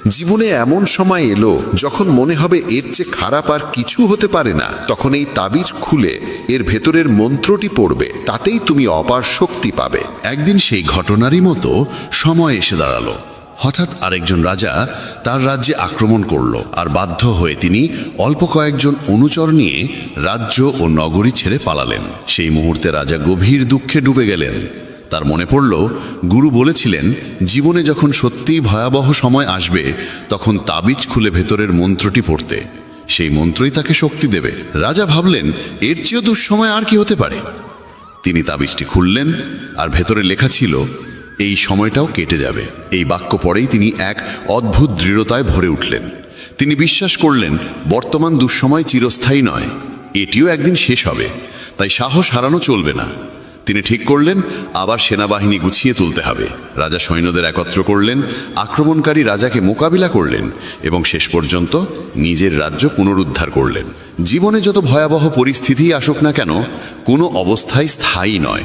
জীবনে এমন সময় এলো যখন মনে হবে এর চেয়ে খারাপ আর কিছু হতে পারে না, তখন এই তাবিজ খুলে এর ভেতরের মন্ত্রটি পড়বে, তাতেই তুমি অপার শক্তি পাবে। একদিন সেই ঘটনারই মতো সময় এসে দাঁড়ালো। হঠাৎ আরেকজন রাজা তার রাজ্যে আক্রমণ করল, আর বাধ্য হয়ে তিনি অল্প কয়েকজন অনুচর নিয়ে রাজ্য ও নগরী ছেড়ে পালালেন। সেই মুহূর্তে রাজা গভীর দুঃখে ডুবে গেলেন। তার মনে পড়ল, গুরু বলেছিলেন জীবনে যখন সত্যিই ভয়াবহ সময় আসবে তখন তাবিজ খুলে ভেতরের মন্ত্রটি পড়তে, সেই মন্ত্রই তাকে শক্তি দেবে। রাজা ভাবলেন, এর চেয়েও দুঃসময় আর কি হতে পারে। তিনি তাবিজটি খুললেন, আর ভেতরে লেখা ছিল, এই সময়টাও কেটে যাবে। এই বাক্য পড়েই তিনি এক অদ্ভুত দৃঢ়তায় ভরে উঠলেন। তিনি বিশ্বাস করলেন, বর্তমান দুঃসময় চিরস্থায়ী নয়, এটিও একদিন শেষ হবে, তাই সাহস হারানো চলবে না। তিনি ঠিক করলেন, আবার সেনাবাহিনী গুছিয়ে তুলতে হবে। রাজা সৈন্যদের একত্র করলেন, আক্রমণকারী রাজাকে মোকাবিলা করলেন এবং শেষ পর্যন্ত নিজের রাজ্য পুনরুদ্ধার করলেন। জীবনে যত ভয়াবহ পরিস্থিতিই আসুক না কেন, কোনো অবস্থাই স্থায়ী নয়।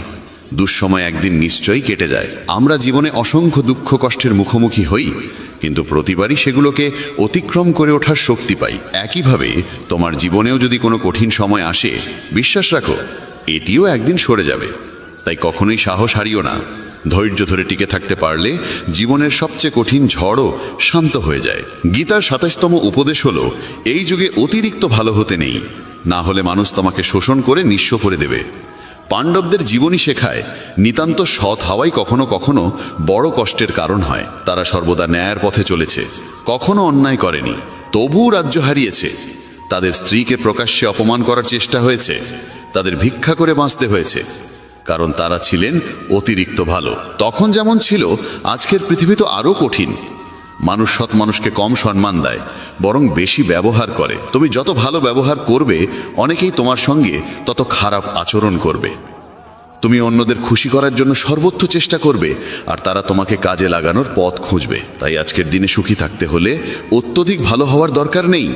দুঃসময় একদিন নিশ্চয়ই কেটে যায়। আমরা জীবনে অসংখ্য দুঃখ কষ্টের মুখোমুখি হই, কিন্তু প্রতিবারই সেগুলোকে অতিক্রম করে ওঠার শক্তি পাই। একইভাবে তোমার জীবনেও যদি কোনো কঠিন সময় আসে, বিশ্বাস রাখো এটিও একদিন সরে যাবে। তাই কখনোই সাহস হারিও না। ধৈর্য ধরে টিকে থাকতে পারলে জীবনের সবচেয়ে কঠিন ঝড়ও শান্ত হয়ে যায়। গীতার ২৭তম উপদেশ হলো, এই যুগে অতিরিক্ত ভালো হতে নেই, না হলে মানুষ তোমাকে শোষণ করে নিঃস্ব করে দেবে। পাণ্ডবদের জীবনী শেখায়, নিতান্ত সৎ হওয়াই কখনো কখনো বড় কষ্টের কারণ হয়। তারা সর্বদা ন্যায়ের পথে চলেছে, কখনো অন্যায় করেনি, তবুও রাজ্য হারিয়েছে। তাদের স্ত্রীকে প্রকাশ্যে অপমান করার চেষ্টা হয়েছে, তাদের ভিক্ষা করে বাঁচতে হয়েছে, কারণ তারা ছিলেন অতিরিক্ত ভালো। তখন যেমন ছিল, আজকের পৃথিবী তো আরও কঠিন। মানুষ সৎ মানুষকে কম সম্মান দেয়, বরং বেশি ব্যবহার করে। তুমি যত ভালো ব্যবহার করবে, অনেকেই তোমার সঙ্গে তত খারাপ আচরণ করবে। তুমি অন্যদের খুশি করার জন্য সর্বোচ্চ চেষ্টা করবে, আর তারা তোমাকে কাজে লাগানোর পথ খুঁজবে। তাই আজকের দিনে সুখী থাকতে হলে অত্যধিক ভালো হওয়ার দরকার নেই।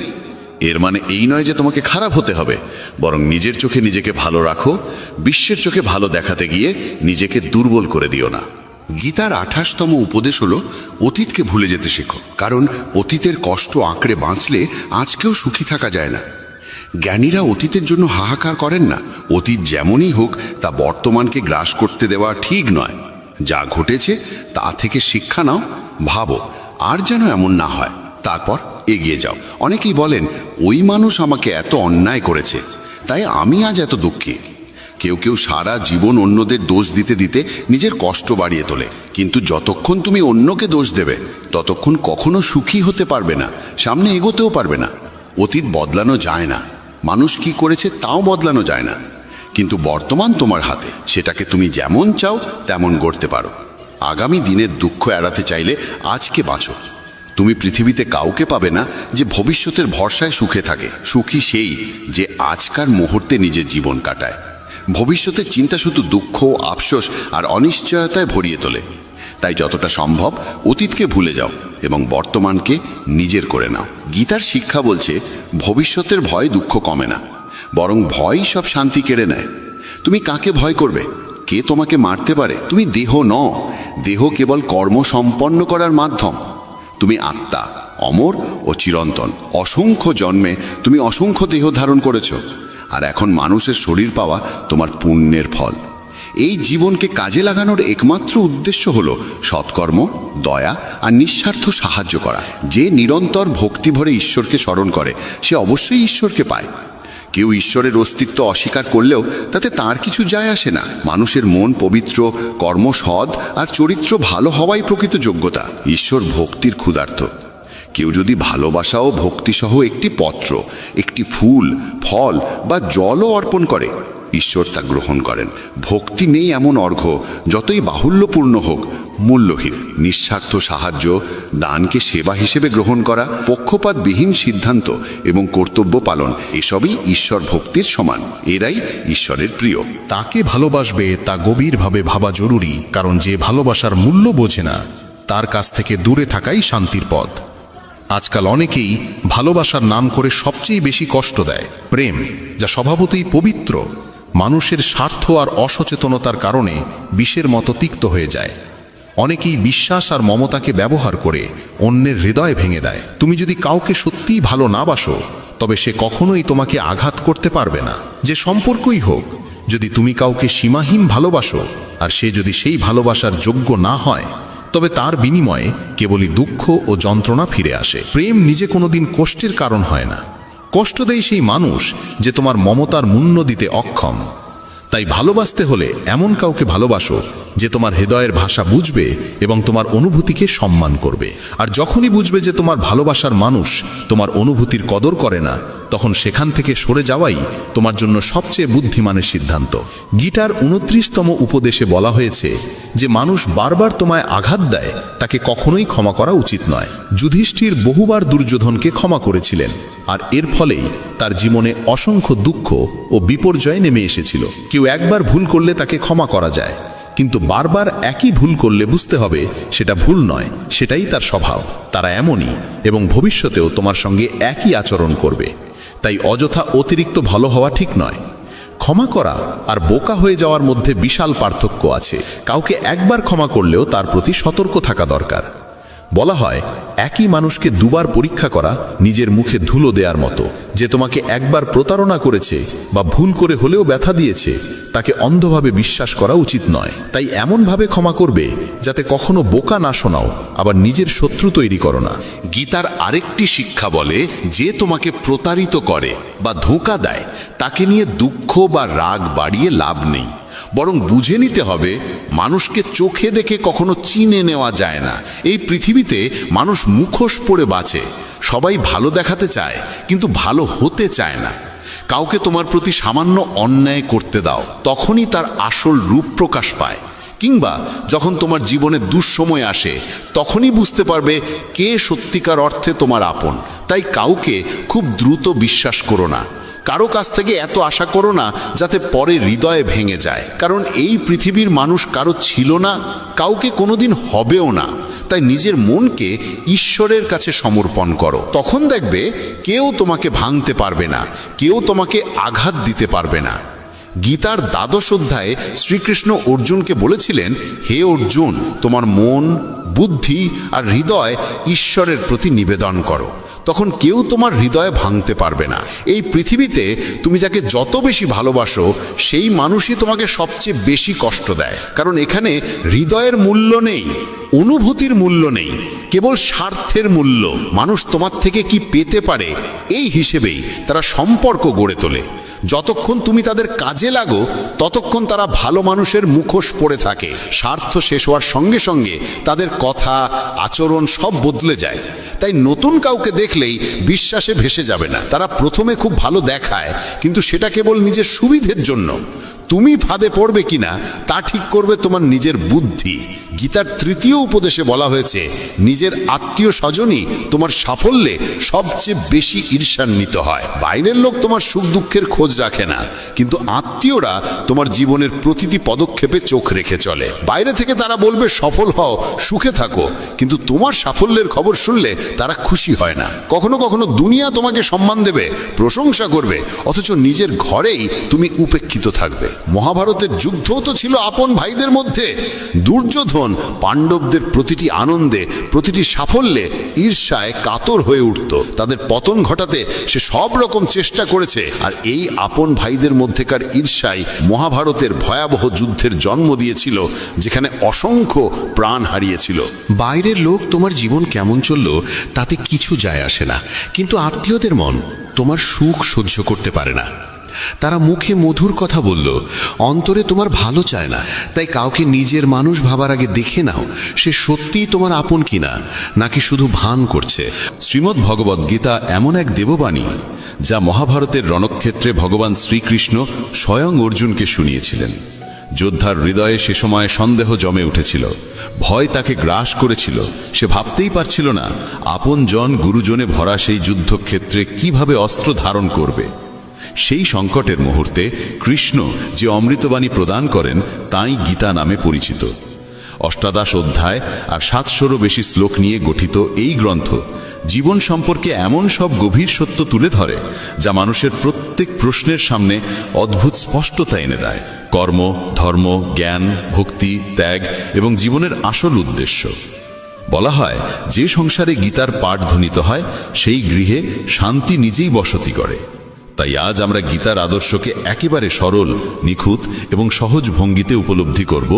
এর মানে এই নয় যে তোমাকে খারাপ হতে হবে, বরং নিজের চোখে নিজেকে ভালো রাখো। বিশ্বের চোখে ভালো দেখাতে গিয়ে নিজেকে দুর্বল করে দিও না। গীতার ২৮তম উপদেশ হলো, অতীতকে ভুলে যেতে শেখো, কারণ অতীতের কষ্ট আঁকড়ে বাঁচলে আজকেও সুখী থাকা যায় না। জ্ঞানীরা অতীতের জন্য হাহাকার করেন না। অতীত যেমনই হোক, তা বর্তমানকে গ্রাস করতে দেওয়া ঠিক নয়। যা ঘটেছে তা থেকে শিক্ষা নাও, ভাবো আর যেন এমন না হয়, তারপর এগিয়ে যাও। অনেকেই বলেন, ওই মানুষ আমাকে এত অন্যায় করেছে, তাই আমি আজ এত দুঃখী। কেউ কেউ সারা জীবন অন্যদের দোষ দিতে দিতে নিজের কষ্ট বাড়িয়ে তোলে। কিন্তু যতক্ষণ তুমি অন্যকে দোষ দেবে, ততক্ষণ কখনো সুখী হতে পারবে না, সামনে এগোতেও পারবে না। অতীত বদলানো যায় না, মানুষ কি করেছে তাও বদলানো যায় না, কিন্তু বর্তমান তোমার হাতে, সেটাকে তুমি যেমন চাও তেমন গড়তে পারো। আগামী দিনের দুঃখ এড়াতে চাইলে আজকে বাঁচো। তুমি পৃথিবীতে কাউকে পাবে না যে ভবিষ্যতের ভরসায় সুখে থাকে। সুখী সেই যে আজকার মুহূর্তে নিজের জীবন কাটায়। ভবিষ্যতের চিন্তা শুধু দুঃখ, আফসোস আর অনিশ্চয়তায় ভরিয়ে তোলে। তাই যতটা সম্ভব অতীতকে ভুলে যাও এবং বর্তমানকে নিজের করে নাও। গীতার শিক্ষা বলছে, ভবিষ্যতের ভয় দুঃখ কমে না, বরং ভয়ই সব শান্তি কেড়ে নেয়। তুমি কাকে ভয় করবে? কে তোমাকে মারতে পারে? তুমি দেহ নও, দেহ কেবল কর্ম সম্পন্ন করার মাধ্যম। তুমি আত্মা, অমর ও চিরন্তন। অসংখ্য জন্মে তুমি অসংখ্য দেহ ধারণ করেছ, আর এখন মানুষের শরীর পাওয়া তোমার পুণ্যের ফল। এই জীবনকে কাজে লাগানোর একমাত্র উদ্দেশ্য হলো সৎকর্ম, দয়া আর নিঃস্বার্থ সাহায্য করা। যে নিরন্তর ভক্তি ভরে ঈশ্বরকে স্মরণ করে, সে অবশ্যই ঈশ্বরকে পায়। কেউ ঈশ্বরের অস্তিত্ব অস্বীকার করলেও তাতে তার কিছু যায় আসে না। মানুষের মন পবিত্র, কর্ম সৎ আর চরিত্র ভালো হওয়াই প্রকৃত যোগ্যতা। ঈশ্বর ভক্তির ক্ষুধার্ত। কেউ যদি ভালোবাসা ও ভক্তিসহ একটি পত্র, একটি ফুল, ফল বা জলও অর্পণ করে, ঈশ্বর তা গ্রহণ করেন। ভক্তি নেই এমন অর্ঘ্য যতই বাহুল্যপূর্ণ হোক মূল্যহীন। নিঃস্বার্থ সাহায্য, দানকে সেবা হিসেবে গ্রহণ করা, পক্ষপাতবিহীন সিদ্ধান্ত এবং কর্তব্য পালন, এসবই ঈশ্বর ভক্তির সমান। এরাই ঈশ্বরের প্রিয়। তাকে ভালোবাসবে তা গভীরভাবে ভাবা জরুরি, কারণ যে ভালোবাসার মূল্য বোঝে না তার কাছ থেকে দূরে থাকাই শান্তির পথ। আজকাল অনেকেই ভালোবাসার নাম করে সবচেয়ে বেশি কষ্ট দেয়। প্রেম, যা স্বভাবতই পবিত্র, মানুষের স্বার্থ আর অসচেতনতার কারণে বিষের মতো তিক্ত হয়ে যায়। অনেকেই বিশ্বাস আর মমতাকে ব্যবহার করে অন্যের হৃদয় ভেঙে দেয়। তুমি যদি কাউকে সত্যিই ভালো না বাসো, তবে সে কখনোই তোমাকে আঘাত করতে পারবে না। যে সম্পর্কই হোক, যদি তুমি কাউকে সীমাহীন ভালোবাসো আর সে যদি সেই ভালোবাসার যোগ্য না হয়, তবে তার বিনিময়ে কেবলই দুঃখ ও যন্ত্রণা ফিরে আসে। প্রেম নিজে কোনোদিন কষ্টের কারণ হয় না। কষ্ট দেয় সেই মানুষ যে তোমার মমতার মূল্য দিতে অক্ষম। তাই ভালোবাসতে হলে এমন কাউকে ভালোবাসো যে তোমার হৃদয়ের ভাষা বুঝবে এবং তোমার অনুভূতিকে সম্মান করবে। আর যখনই বুঝবে যে তোমার ভালোবাসার মানুষ তোমার অনুভূতির কদর করে না, তখন সেখান থেকে সরে যাওয়াই তোমার জন্য সবচেয়ে বুদ্ধিমানের সিদ্ধান্ত। গীতার 29তম উপদেশে বলা হয়েছে যে মানুষ বারবার তোমায় আঘাত দেয় তাকে কখনোই ক্ষমা করা উচিত নয়। যুধিষ্ঠির বহুবার দুর্যোধনকে ক্ষমা করেছিলেন, আর এর ফলেই তার জীবনে অসংখ্য দুঃখ ও বিপর্যয় নেমে এসেছিল। কেউ একবার ভুল করলে তাকে ক্ষমা করা যায়, কিন্তু বারবার একই ভুল করলে বুঝতে হবে সেটা ভুল নয়, সেটাই তার স্বভাব। তারা এমনই এবং ভবিষ্যতেও তোমার সঙ্গে একই আচরণ করবে। তাই অযথা অতিরিক্ত ভালো হওয়া ঠিক নয়। ক্ষমা করা আর বোকা হয়ে যাওয়ার মধ্যে বিশাল পার্থক্য আছে। কাউকে একবার ক্ষমা করলেও তার প্রতি সতর্ক থাকা দরকার। বলা হয়, একই মানুষকে দুবার পরীক্ষা করা নিজের মুখে ধুলো দেওয়ার মতো। যে তোমাকে একবার প্রতারণা করেছে বা ভুল করে হলেও ব্যথা দিয়েছে, তাকে অন্ধভাবে বিশ্বাস করা উচিত নয়। তাই এমনভাবে ক্ষমা করবে যাতে কখনো বোকা না শোনাও, আবার নিজের শত্রু তৈরি করো না। গীতার আরেকটি শিক্ষা বলে, যে তোমাকে প্রতারিত করে বা ধোঁকা দেয় তাকে নিয়ে দুঃখ বা রাগ বাড়িয়ে লাভ নেই, বরং বুঝে নিতে হবে মানুষকে চোখে দেখে কখনো চিনে নেওয়া যায় না। এই পৃথিবীতে মানুষ মুখোশ পরে বাঁচে। সবাই ভালো দেখাতে চায় কিন্তু ভালো হতে চায় না। কাউকে তোমার প্রতি সামান্য অন্যায় করতে দাও, তখনই তার আসল রূপ প্রকাশ পায়। কিংবা যখন তোমার জীবনে দুঃসময় আসে, তখনই বুঝতে পারবে কে সত্যিকার অর্থে তোমার আপন। তাই কাউকে খুব দ্রুত বিশ্বাস করো না। কারো কাছ থেকে এত আশা করো না যাতে পরে হৃদয়ে ভেঙে যায়, কারণ এই পৃথিবীর মানুষ কারো ছিল না, কাউকে কোনোদিন হবেও না। তাই নিজের মনকে ঈশ্বরের কাছে সমর্পণ করো, তখন দেখবে কেউ তোমাকে ভাঙতে পারবে না, কেউ তোমাকে আঘাত দিতে পারবে না। গীতার 12 অধ্যায়ে শ্রীকৃষ্ণ অর্জুনকে বলেছিলেন, হে অর্জুন, তোমার মন, বুদ্ধি আর হৃদয় ঈশ্বরের প্রতি নিবেদন করো, তখন কেউ তোমার হৃদয়ে ভাঙতে পারবে না। এই পৃথিবীতে তুমি যাকে যত বেশি ভালোবাসো, সেই মানুষই তোমাকে সবচেয়ে বেশি কষ্ট দেয়। কারণ এখানে হৃদয়ের মূল্য নেই, অনুভূতির মূল্য নেই, কেবল স্বার্থের মূল্য। মানুষ তোমার থেকে কি পেতে পারে এই হিসেবেই তারা সম্পর্ক গড়ে তোলে। যতক্ষণ তুমি তাদের কাজে লাগো, ততক্ষণ তারা ভালো মানুষের মুখোশ পড়ে থাকে। স্বার্থ শেষ হওয়ার সঙ্গে সঙ্গে তাদের কথা, আচরণ সব বদলে যায়। তাই নতুন কাউকে দেখলেই বিশ্বাসে ভেসে যাবে না। তারা প্রথমে খুব ভালো দেখায়, কিন্তু সেটা কেবল নিজের সুবিধের জন্য। তুমি ফাঁদে পড়বে কিনা তা ঠিক করবে তোমার নিজের বুদ্ধি। গীতার 3য় উপদেশে বলা হয়েছে, নিজের আত্মীয় স্বজনই তোমার সাফল্যে সবচেয়ে বেশি ঈর্ষান্বিত হয়। বাইরের লোক তোমার সুখ দুঃখের খোঁজ রাখে না, কিন্তু আত্মীয়রা তোমার জীবনের প্রতিটি পদক্ষেপে চোখ রেখে চলে। বাইরে থেকে তারা বলবে সফল হও, সুখে থাকো, কিন্তু তোমার সাফল্যের খবর শুনলে তারা খুশি হয় না। কখনো কখনো দুনিয়া তোমাকে সম্মান দেবে, প্রশংসা করবে, অথচ নিজের ঘরেই তুমি উপেক্ষিত থাকবে। মহাভারতের যুদ্ধও তো ছিল আপন ভাইদের মধ্যে। দুর্যোধন পাণ্ডবদের প্রতিটি আনন্দে, প্রতিটি সাফল্যে ঈর্ষায় কাতর হয়ে উঠত। তাদের পতন ঘটাতে সে সব রকম চেষ্টা করেছে, আর এই আপন ভাইদের মধ্যেকার ঈর্ষাই মহাভারতের ভয়াবহ যুদ্ধের জন্ম দিয়েছিল, যেখানে অসংখ্য প্রাণ হারিয়েছিল। বাইরের লোক তোমার জীবন কেমন চলল তাতে কিছু যায় আসে না, কিন্তু আত্মীয়দের মন তোমার সুখ সহ্য করতে পারে না। তারা মুখে মধুর কথা বলল, অন্তরে তোমার ভালো চায় না। তাই কাউকে নিজের মানুষ ভাবার আগে দেখে নাও সে সত্যিই তোমার আপন কিনা, নাকি শুধু ভান করছে। শ্রীমদ্ ভগবদ্ গীতা এমন এক দেববাণী যা মহাভারতের রণক্ষেত্রে ভগবান শ্রীকৃষ্ণ স্বয়ং অর্জুনকে শুনিয়েছিলেন। যোদ্ধার হৃদয়ে সে সময় সন্দেহ জমে উঠেছিল, ভয় তাকে গ্রাস করেছিল। সে ভাবতেই পারছিল না আপন জন গুরুজনে ভরা সেই যুদ্ধক্ষেত্রে কিভাবে অস্ত্র ধারণ করবে। সেই সংকটের মুহূর্তে কৃষ্ণ যে অমৃতবাণী প্রদান করেন তাই গীতা নামে পরিচিত। ৮৮ অধ্যায় আর ৭০০রও বেশি শ্লোক নিয়ে গঠিত এই গ্রন্থ জীবন সম্পর্কে এমন সব গভীর সত্য তুলে ধরে যা মানুষের প্রত্যেক প্রশ্নের সামনে অদ্ভুত স্পষ্টতা এনে দেয়। কর্ম, ধর্ম, জ্ঞান, ভক্তি, ত্যাগ এবং জীবনের আসল উদ্দেশ্য। বলা হয় যে সংসারে গীতার পাঠ ধ্বনিত হয় সেই গৃহে শান্তি নিজেই বসতি করে। তাই আজ আমরা গীতার আদর্শকে একেবারে সরল, নিখুঁত এবং সহজ ভঙ্গিতে উপলব্ধি করব,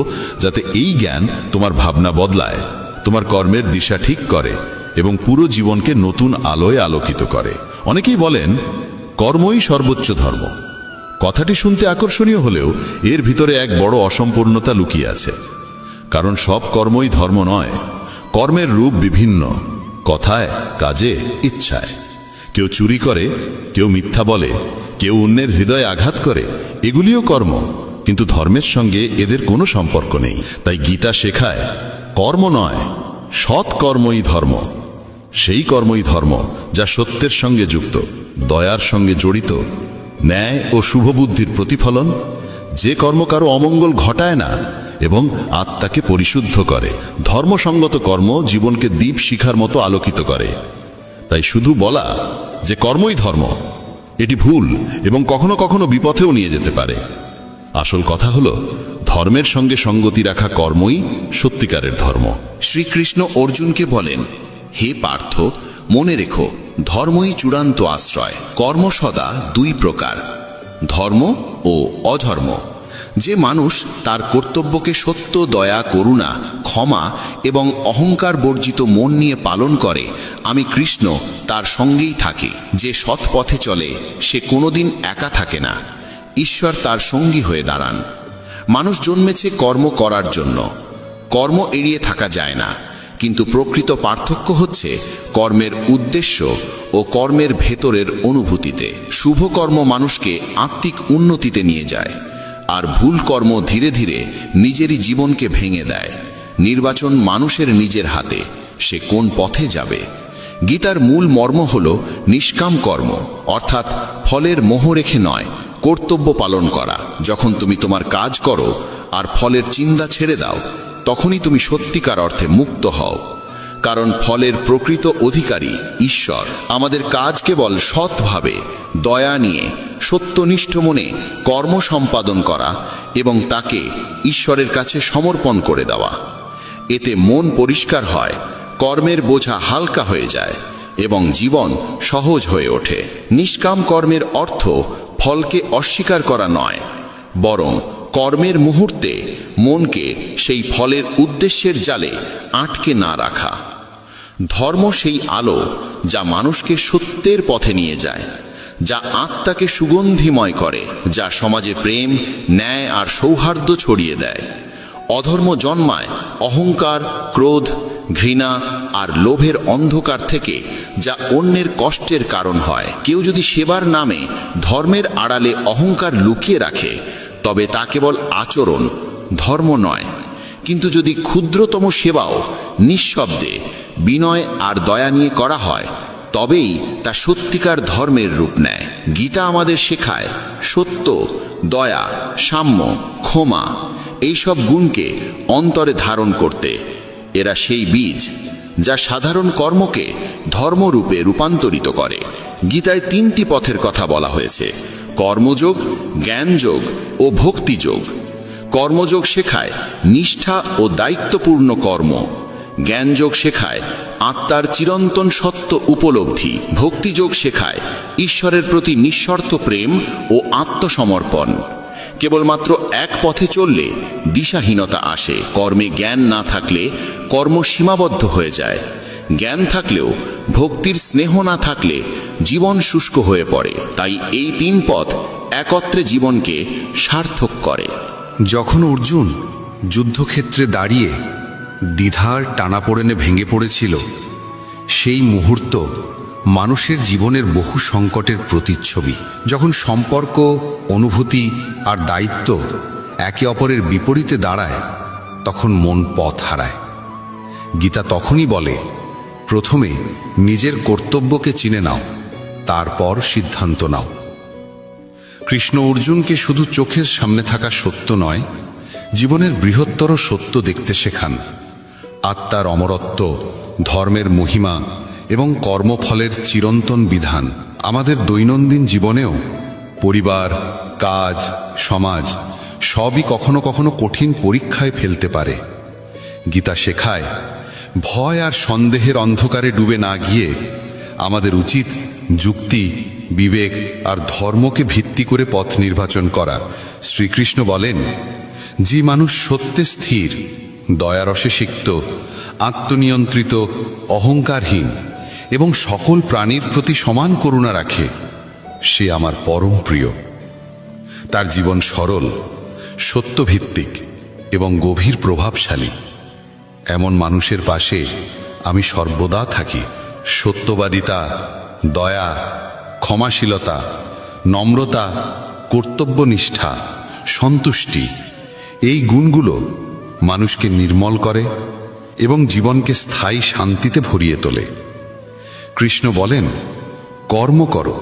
যাতে এই জ্ঞান তোমার ভাবনা বদলায়, তোমার কর্মের দিশা ঠিক করে এবং পুরো জীবনকে নতুন আলোয় আলোকিত করে। অনেকেই বলেন কর্মই সর্বোচ্চ ধর্ম। কথাটি শুনতে আকর্ষণীয় হলেও এর ভিতরে এক বড় অসম্পূর্ণতা লুকিয়ে আছে। কারণ সব কর্মই ধর্ম নয়। কর্মের রূপ বিভিন্ন, কথায়, কাজে, ইচ্ছায়। কেউ চুরি করে, কেউ মিথ্যা বলে, কেউ অন্যের হৃদয়ে আঘাত করে, এগুলিও কর্ম, কিন্তু ধর্মের সঙ্গে এদের কোনো সম্পর্ক নেই। তাই গীতা শেখায় কর্ম নয়, সৎ কর্মই ধর্ম। সেই কর্মই ধর্ম যা সত্যের সঙ্গে যুক্ত, দয়ার সঙ্গে জড়িত, ন্যায় ও শুভবুদ্ধির প্রতিফলন, যে কর্ম কারো অমঙ্গল ঘটায় না এবং আত্মাকে পরিশুদ্ধ করে। ধর্মসঙ্গত কর্ম জীবনকে দীপ শিখার মতো আলোকিত করে। তাই শুধু বলা যে কর্মই ধর্ম, এটি ভুল এবং কখনো কখনো বিপথেও নিয়ে যেতে পারে। আসল কথা হলো ধর্মের সঙ্গে সঙ্গতি রাখা কর্মই সত্যিকারের ধর্ম। শ্রীকৃষ্ণ অর্জুনকে বলেন, হে পার্থ, মনে রেখো ধর্মই চূড়ান্ত আশ্রয়। কর্ম সদা দুই প্রকার, ধর্ম ও অধর্ম। যে মানুষ তার কর্তব্যকে সত্য, দয়া, করুণা, ক্ষমা এবং অহংকার বর্জিত মন নিয়ে পালন করে, আমি কৃষ্ণ তার সঙ্গেই থাকি। যে সৎ পথে চলে সে কোনোদিন একা থাকে না, ঈশ্বর তার সঙ্গী হয়ে দাঁড়ান। মানুষ জন্মেছে কর্ম করার জন্য, কর্ম এড়িয়ে থাকা যায় না। কিন্তু প্রকৃত পার্থক্য হচ্ছে কর্মের উদ্দেশ্য ও কর্মের ভেতরের অনুভূতিতে। শুভ কর্ম মানুষকে আত্মিক উন্নতিতে নিয়ে যায়, আর ভুল কর্ম ধীরে ধীরে নিজেরই জীবনকে ভেঙে দেয়। নির্বাচন মানুষের নিজের হাতে, সে কোন পথে যাবে। গীতার মূল মর্ম হল নিষ্কাম কর্ম, অর্থাৎ ফলের মোহ রেখে নয়, কর্তব্য পালন করা। যখন তুমি তোমার কাজ করো আর ফলের চিন্তা ছেড়ে দাও, তখনই তুমি সত্যিকার অর্থে মুক্ত হও। কারণ ফলের প্রকৃত অধিকারী ঈশ্বর। আমাদের কাজ কেবল সৎভাবে, দয়া নিয়ে, সত্যনিষ্ঠ মনে কর্ম সম্পাদন করা এবং তাকে ঈশ্বরের কাছে সমর্পণ করে দেওয়া। এতে মন পরিষ্কার হয়, কর্মের বোঝা হালকা হয়ে যায় এবং জীবন সহজ হয়ে ওঠে। নিষ্কাম কর্মের অর্থ ফলকে অস্বীকার করা নয়, বরং কর্মের মুহূর্তে মনকে সেই ফলের উদ্দেশ্যের জালে আটকে না রাখা। ধর্ম সেই আলো যা মানুষকে সত্যের পথে নিয়ে যায়, যা আত্মাকে সুগন্ধিময় করে, যা সমাজে প্রেম, ন্যায় আর সৌহার্দ্য ছড়িয়ে দেয়। অধর্ম জন্মায় অহংকার, ক্রোধ, ঘৃণা আর লোভের অন্ধকার থেকে, যা অন্যের কষ্টের কারণ হয়। কেউ যদি সেবার নামে ধর্মের আড়ালে অহংকার লুকিয়ে রাখে, তবে তা কেবল আচরণ, ধর্ম নয়। কিন্তু যদি ক্ষুদ্রতম সেবাও নিঃশব্দে, বিনয় আর দয়া নিয়ে করা হয়, তবেই তা সত্যিকার ধর্মের রূপ নেয়। গীতা আমাদের শেখায় সত্য, দয়া, সাম্য, ক্ষমা এইসব গুণকে অন্তরে ধারণ করতে। এরা সেই বীজ যা সাধারণ কর্মকে ধর্মরূপে রূপান্তরিত করে। গীতায় 3টি পথের কথা বলা হয়েছে: কর্মযোগ, জ্ঞানযোগ ও ভক্তিযোগ। কর্মযোগ শেখায় নিষ্ঠা ও দায়িত্বপূর্ণ কর্ম। জ্ঞানযোগ শেখায় আত্মার চিরন্তন সত্য উপলব্ধি। ভক্তিযোগ শেখায় ঈশ্বরের প্রতি নিঃশর্ত প্রেম ও আত্মসমর্পণ। কেবলমাত্র এক পথে চললে দিশাহীনতা আসে। কর্মে জ্ঞান না থাকলে কর্ম সীমাবদ্ধ হয়ে যায়। জ্ঞান থাকলেও ভক্তির স্নেহ না থাকলে জীবন শুষ্ক হয়ে পড়ে। তাই এই 3 পথ একত্রে জীবনকে সার্থক করে। যখন অর্জুন যুদ্ধক্ষেত্রে দাঁড়িয়ে দ্বিধার টানাপোড়েনে ভেঙে পড়েছিল, সেই মুহূর্ত মানুষের জীবনের বহু সংকটের প্রতিচ্ছবি। যখন সম্পর্ক, অনুভূতি আর দায়িত্ব একে অপরের বিপরীতে দাঁড়ায়, তখন মন পথ হারায়। গীতা তখনই বলে, প্রথমে নিজের কর্তব্যকে চিনে নাও, তারপর সিদ্ধান্ত নাও। কৃষ্ণ অর্জুনকে শুধু চোখের সামনে থাকা সত্য নয়, জীবনের বৃহত্তর সত্য দেখতে শেখান। আত্মার অমরত্ব, ধর্মের মহিমা এবং কর্মফলের চিরন্তন বিধান। আমাদের দৈনন্দিন জীবনেও পরিবার, কাজ, সমাজ সবই কখনো কখনো কঠিন পরীক্ষায় ফেলতে পারে। গীতা শেখায়, ভয় আর সন্দেহের অন্ধকারে ডুবে না গিয়ে আমাদের উচিত যুক্তি, বিবেক আর ধর্মকে ভিত্তি করে পথ নির্বাচন করা। শ্রীকৃষ্ণ বলেন, যে মানুষ সত্যে স্থির, দয়ারসে সিক্ত, আত্মনিয়ন্ত্রিত, অহংকারহীন এবং সকল প্রাণীর প্রতি সমান করুণা রাখে, সে আমার পরম প্রিয়। তার জীবন সরল, সত্যভিত্তিক এবং গভীর প্রভাবশালী। এমন মানুষের পাশে আমি সর্বদা থাকি। সত্যবাদিতা, দয়া, ক্ষমাশীলতা, নম্রতা, কর্তব্যনিষ্ঠা, সন্তুষ্টি, এই গুণগুলো মানুষকে নির্মল করে এবং জীবনকে স্থায়ী শান্তিতে ভরিয়ে তোলে। কৃষ্ণ বলেন, কর্ম করো,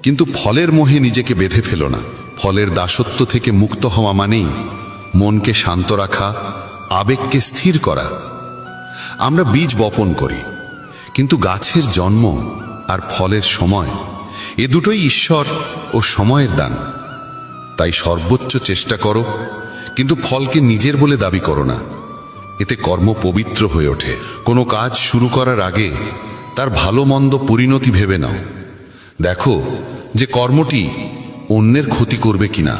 কিন্তু ফলের মোহে নিজেকে বেঁধে ফেলো না। ফলের দাসত্ব থেকে মুক্ত হওয়া মানেই মনকে শান্ত রাখা, আবেগকে স্থির করা। আমরা বীজ বপন করি, কিন্তু গাছের জন্ম আর ফলের সময়, এ দুটোই ঈশ্বর ও সময়ের দান। তাই সর্বোচ্চ চেষ্টা করো, কিন্তু ফলকে নিজের বলে দাবি করো না। এতে কর্ম পবিত্র হয়ে ওঠে। কোনো কাজ শুরু করার আগে তার ভালো মন্দ পরিণতি ভেবে নাও। দেখো যে কর্মটি অন্যের ক্ষতি করবে কিনা।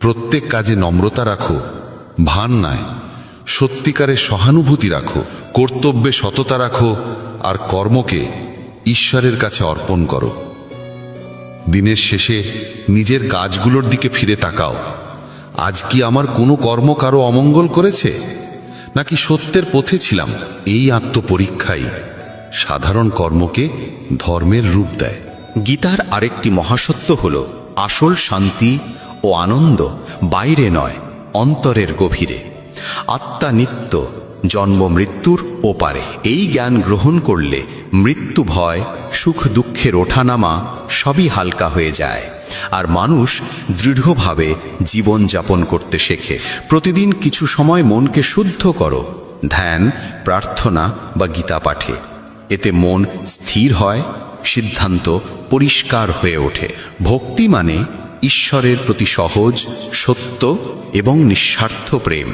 প্রত্যেক কাজে নম্রতা রাখো, ভান নয়, সত্যিকারের সহানুভূতি রাখো। কর্তব্যে সততা রাখো আর কর্মকে ঈশ্বরের কাছে অর্পণ করো। দিনের শেষে নিজের কাজগুলোর দিকে ফিরে তাকাও। আজ কি আমার কোনো কর্ম কারো অমঙ্গল করেছে, নাকি সত্যের পথে ছিলাম? এই আত্মপরীক্ষাই সাধারণ কর্মকে ধর্মের রূপ দেয়। গীতার আরেকটি মহাসত্য হল, আসল শান্তি ও আনন্দ বাইরে নয়, অন্তরের গভীরে। আত্মা নিত্য, জন্ম মৃত্যুর ওপারে। এই জ্ঞান গ্রহণ করলে মৃত্যু ভয়, সুখ দুঃখের ওঠানামা সবই হালকা হয়ে যায়, আর মানুষ দৃঢ়ভাবে জীবন যাপন করতে শেখে। প্রতিদিন কিছু সময় মনকে শুদ্ধ করো, ধ্যান, প্রার্থনা বা গীতা পাঠে। এতে মন স্থির হয়, সিদ্ধান্ত পরিষ্কার হয়ে ওঠে। ভক্তি মানে ঈশ্বরের প্রতি সহজ, সত্য এবং নিঃস্বার্থ প্রেম।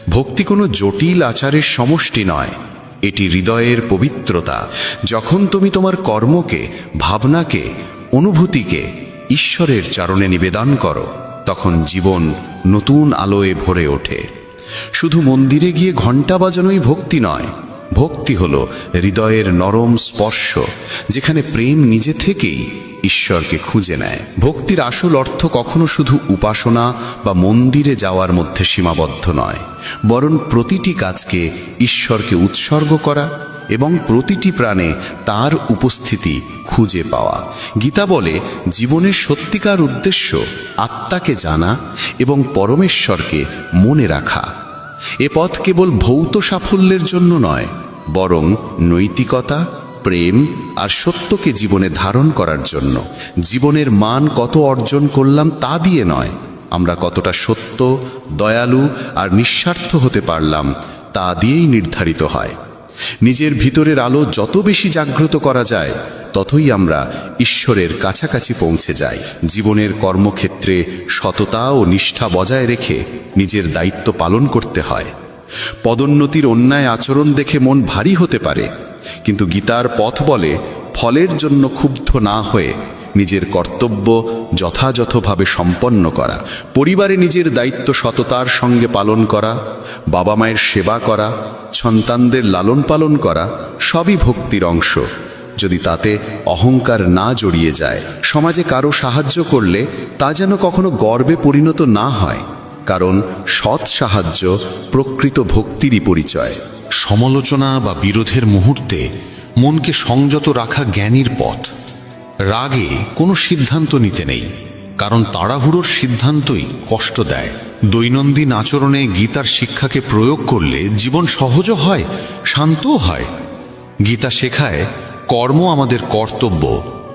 ভক্তি কোনো জটিল আচারের সমষ্টি নয়, এটি হৃদয়ের পবিত্রতা। যখন তুমি তোমার কর্মকে, ভাবনাকে, অনুভূতিকে ঈশ্বরের চরণে নিবেদন করো, তখন জীবন নতুন আলোয় ভরে ওঠে। শুধু মন্দিরে গিয়ে ঘণ্টা বাজানোই ভক্তি নয়, ভক্তি হলো হৃদয়ের নরম স্পর্শ, যেখানে প্রেম নিজে থেকেই ঈশ্বরকে খুঁজে নেয়। ভক্তির আসল অর্থ কখনো শুধু উপাসনা বা মন্দিরে যাওয়ার মধ্যে সীমাবদ্ধ নয়, বরং প্রতিটি কাজকে ঈশ্বরকে উৎসর্গ করা এবং প্রতিটি প্রাণে তার উপস্থিতি খুঁজে পাওয়া। গীতা বলে, জীবনের সত্যিকার উদ্দেশ্য আত্মাকে জানা এবং পরমেশ্বরকে মনে রাখা। এ পথ কেবল ভৌত সাফল্যের জন্য নয়, বরং নৈতিকতা, প্রেম আর সত্যকে জীবনে ধারণ করার জন্য। জীবনের মান কত অর্জন করলাম তা দিয়ে নয়, আমরা কতটা সত্য, দয়ালু আর নিঃস্বার্থ হতে পারলাম তা দিয়েই নির্ধারিত হয়। নিজের ভিতরের আলো যত বেশি জাগ্রত করা যায়, ততই আমরা ঈশ্বরের কাছাকাছি পৌঁছে যাই। জীবনের কর্মক্ষেত্রে সততা ও নিষ্ঠা বজায় রেখে নিজের দায়িত্ব পালন করতে হয়। পদোন্নতির অন্যায় আচরণ দেখে মন ভারী হতে পারে, কিন্তু গীতার পথ বলে, ফলের জন্য ক্ষুব্ধ না হয়ে নিজের কর্তব্য যথাযথভাবে সম্পন্ন করা। পরিবারে নিজের দায়িত্ব সততার সঙ্গে পালন করা, বাবা মায়ের সেবা করা, সন্তানদের লালন পালন করা সবই ভক্তির অংশ, যদি তাতে অহংকার না জড়িয়ে যায়। সমাজে কারো সাহায্য করলে তা যেন কখনো গর্বে পরিণত না হয়, কারণ সৎ সাহায্য প্রকৃত ভক্তিরই পরিচয়। সমালোচনা বা বিরোধের মুহূর্তে মনকে সংযত রাখা জ্ঞানীর পথ। রাগে কোনো সিদ্ধান্ত নিতে নেই, কারণ তাড়াহুড়োর সিদ্ধান্তই কষ্ট দেয়। দৈনন্দিন আচরণে গীতার শিক্ষাকে প্রয়োগ করলে জীবন সহজও হয়, শান্তও হয়। গীতা শেখায় কর্ম আমাদের কর্তব্য,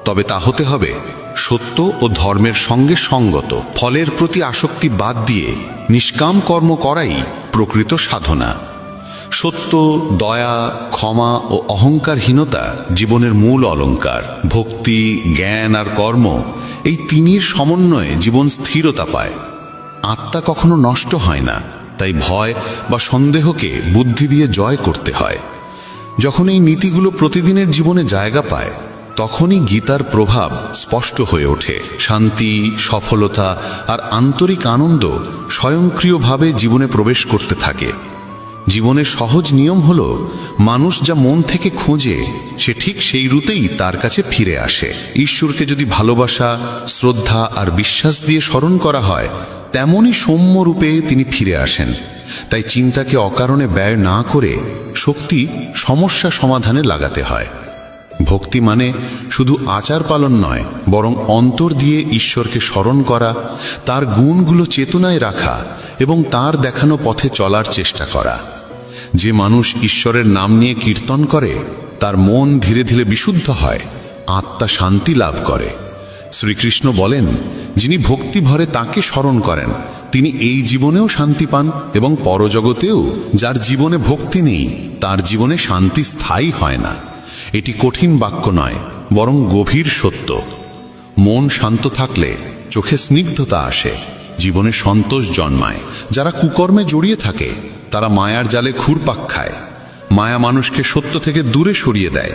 তবে তা হতে হবে সত্য ও ধর্মের সঙ্গে সঙ্গত। ফলের প্রতি আসক্তি বাদ দিয়ে নিষ্কাম কর্ম করাই প্রকৃত সাধনা। সত্য, দয়া, ক্ষমা ও অহংকারহীনতা জীবনের মূল অলংকার। ভক্তি, জ্ঞান আর কর্ম, এই তিনির সমন্বয়ে জীবন স্থিরতা পায়। আত্মা কখনো নষ্ট হয় না, তাই ভয় বা সন্দেহকে বুদ্ধি দিয়ে জয় করতে হয়। যখন এই নীতিগুলো প্রতিদিনের জীবনে জায়গা পায়, তখনই গীতার প্রভাব স্পষ্ট হয়ে ওঠে। শান্তি, সফলতা আর আন্তরিক আনন্দ স্বয়ংক্রিয়ভাবে জীবনে প্রবেশ করতে থাকে। জীবনের সহজ নিয়ম হল, মানুষ যা মন থেকে খোঁজে সে ঠিক সেই রুতেই তার কাছে ফিরে আসে। ঈশ্বরকে যদি ভালোবাসা, শ্রদ্ধা আর বিশ্বাস দিয়ে স্মরণ করা হয়, তেমনই সৌম্য রূপে তিনি ফিরে আসেন। তাই চিন্তাকে অকারণে ব্যয় না করে শক্তি সমস্যা সমাধানে লাগাতে হয়। ভক্তি মানে শুধু আচার পালন নয়, বরং অন্তর দিয়ে ঈশ্বরকে স্মরণ করা, তার গুণগুলো চেতনায় রাখা এবং তার দেখানো পথে চলার চেষ্টা করা। যে মানুষ ঈশ্বরের নাম নিয়ে কীর্তন করে, তার মন ধীরে ধীরে বিশুদ্ধ হয়, আত্মা শান্তি লাভ করে। শ্রীকৃষ্ণ বলেন, যিনি ভক্তি ভরে তাকে স্মরণ করেন, তিনি এই জীবনেও শান্তি পান এবং পরজগতেও। যার জীবনে ভক্তি নেই, তার জীবনে শান্তি স্থায়ী হয় না। এটি কঠিন বাক্য নয়, বরং গভীর সত্য। মন শান্ত থাকলে চোখে স্নিগ্ধতা আসে, জীবনে সন্তোষ জন্মায়। যারা কুকর্মে জড়িয়ে থাকে, তারা মায়ার জালে ঘুরপাক খায়। মায়া মানুষকে সত্য থেকে দূরে সরিয়ে দেয়,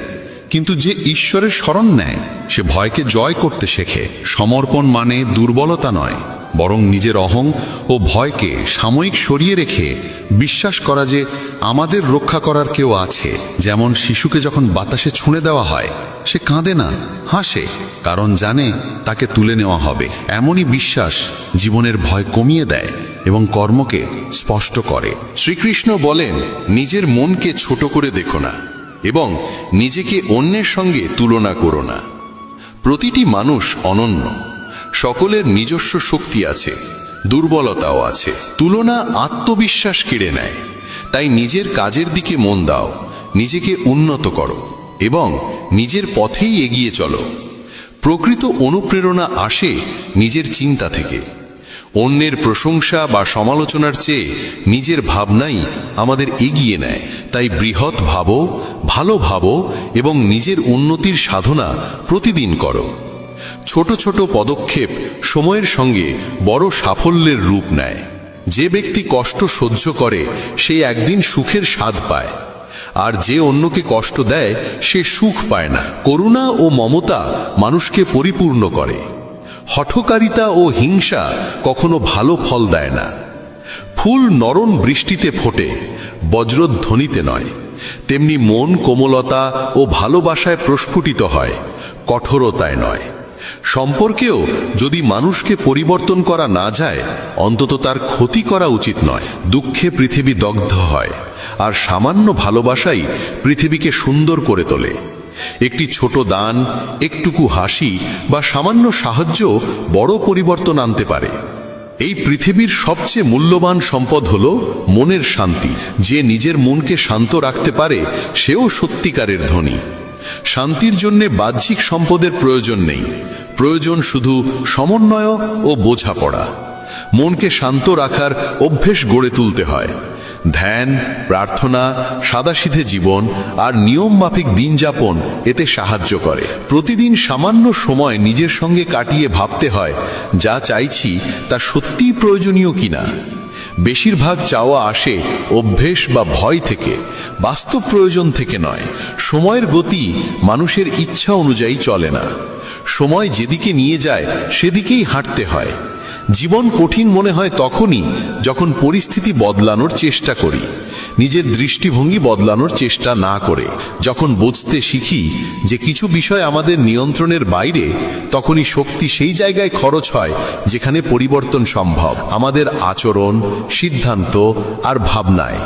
কিন্তু যে ঈশ্বরের শরণ নেয় সে ভয়কে জয় করতে শেখে। সমর্পণ মানে দুর্বলতা নয়, বরং নিজের অহং ও ভয়কে সাময়িক সরিয়ে রেখে বিশ্বাস করা যে আমাদের রক্ষা করার কেউ আছে। যেমন শিশুকে যখন বাতাসে ছুঁড়ে দেওয়া হয়, সে কাঁদে না, হাসে, কারণ জানে তাকে তুলে নেওয়া হবে। এমনই বিশ্বাস জীবনের ভয় কমিয়ে দেয় এবং কর্মকে স্পষ্ট করে। শ্রীকৃষ্ণ বলেন, নিজের মনকে ছোট করে দেখো না এবং নিজেকে অন্যের সঙ্গে তুলনা করো না। প্রতিটি মানুষ অনন্য, সকলের নিজস্ব শক্তি আছে, দুর্বলতাও আছে। তুলনা আত্মবিশ্বাস কেড়ে নেয়। তাই নিজের কাজের দিকে মন দাও, নিজেকে উন্নত করো এবং নিজের পথেই এগিয়ে চলো। প্রকৃত অনুপ্রেরণা আসে নিজের চিন্তা থেকে। অন্যের প্রশংসা বা সমালোচনার চেয়ে নিজের ভাবনাই আমাদের এগিয়ে নেয়। তাই বৃহৎ ভাবো, ভালো ভাবো এবং নিজের উন্নতির সাধনা প্রতিদিন করো। ছোট ছোট পদক্ষেপ সময়ের সঙ্গে বড় সাফল্যের রূপ নেয়। যে ব্যক্তি কষ্ট সহ্য করে সে একদিন সুখের স্বাদ পায়, আর যে অন্যকে কষ্ট দেয় সে সুখ পায় না। করুণা ও মমতা মানুষকে পরিপূর্ণ করে। হঠকারিতা ও হিংসা কখনো ভালো ফল দেয় না। ফুল নরম বৃষ্টিতে ফোটে, বজ্রধ্বনিতে নয়। তেমনি মন কোমলতা ও ভালোবাসায় প্রস্ফুটিত হয়, কঠোরতায় নয়। সম্পর্কেও যদি মানুষকে পরিবর্তন করা না যায়, অন্তত তার ক্ষতি করা উচিত নয়। দুঃখে পৃথিবী দগ্ধ হয়, আর সামান্য ভালোবাসাই পৃথিবীকে সুন্দর করে তোলে। একটি ছোট দান, একটুকু হাসি বা সামান্য সাহায্য বড় পরিবর্তন আনতে পারে। এই পৃথিবীর সবচেয়ে মূল্যবান সম্পদ হল মনের শান্তি। যে নিজের মনকে শান্ত রাখতে পারে সেও সত্যিকারের ধনী। শান্তির জন্যে বাহ্যিক সম্পদের প্রয়োজন নেই, প্রয়োজন শুধু সমন্বয় ও বোঝাপড়া। মনকে শান্ত রাখার অভ্যেস গড়ে তুলতে হয়। ধ্যান, প্রার্থনা, সাদাসিধে জীবন আর নিয়মমাফিক দিনযাপন এতে সাহায্য করে। প্রতিদিন সামান্য সময় নিজের সঙ্গে কাটিয়ে ভাবতে হয়, যা চাইছি তা সত্যিই প্রয়োজনীয় কিনা। বেশিরভাগ চাওয়া আসে অভ্যেস বা ভয় থেকে, বাস্তব প্রয়োজন থেকে নয়। সময়ের গতি মানুষের ইচ্ছা অনুযায়ী চলে না। সময় যেদিকে নিয়ে যায় সেদিকেই হাঁটতে হয়। জীবন কঠিন মনে হয় তখনই যখন পরিস্থিতি বদলানোর চেষ্টা করি, নিজের দৃষ্টিভঙ্গি বদলানোর চেষ্টা না করে। যখন বুঝতে শিখি যে কিছু বিষয় আমাদের নিয়ন্ত্রণের বাইরে, তখনই শক্তি সেই জায়গায় খরচ হয় যেখানে পরিবর্তন সম্ভব। আমাদের আচরণ, সিদ্ধান্ত আর ভাবনায়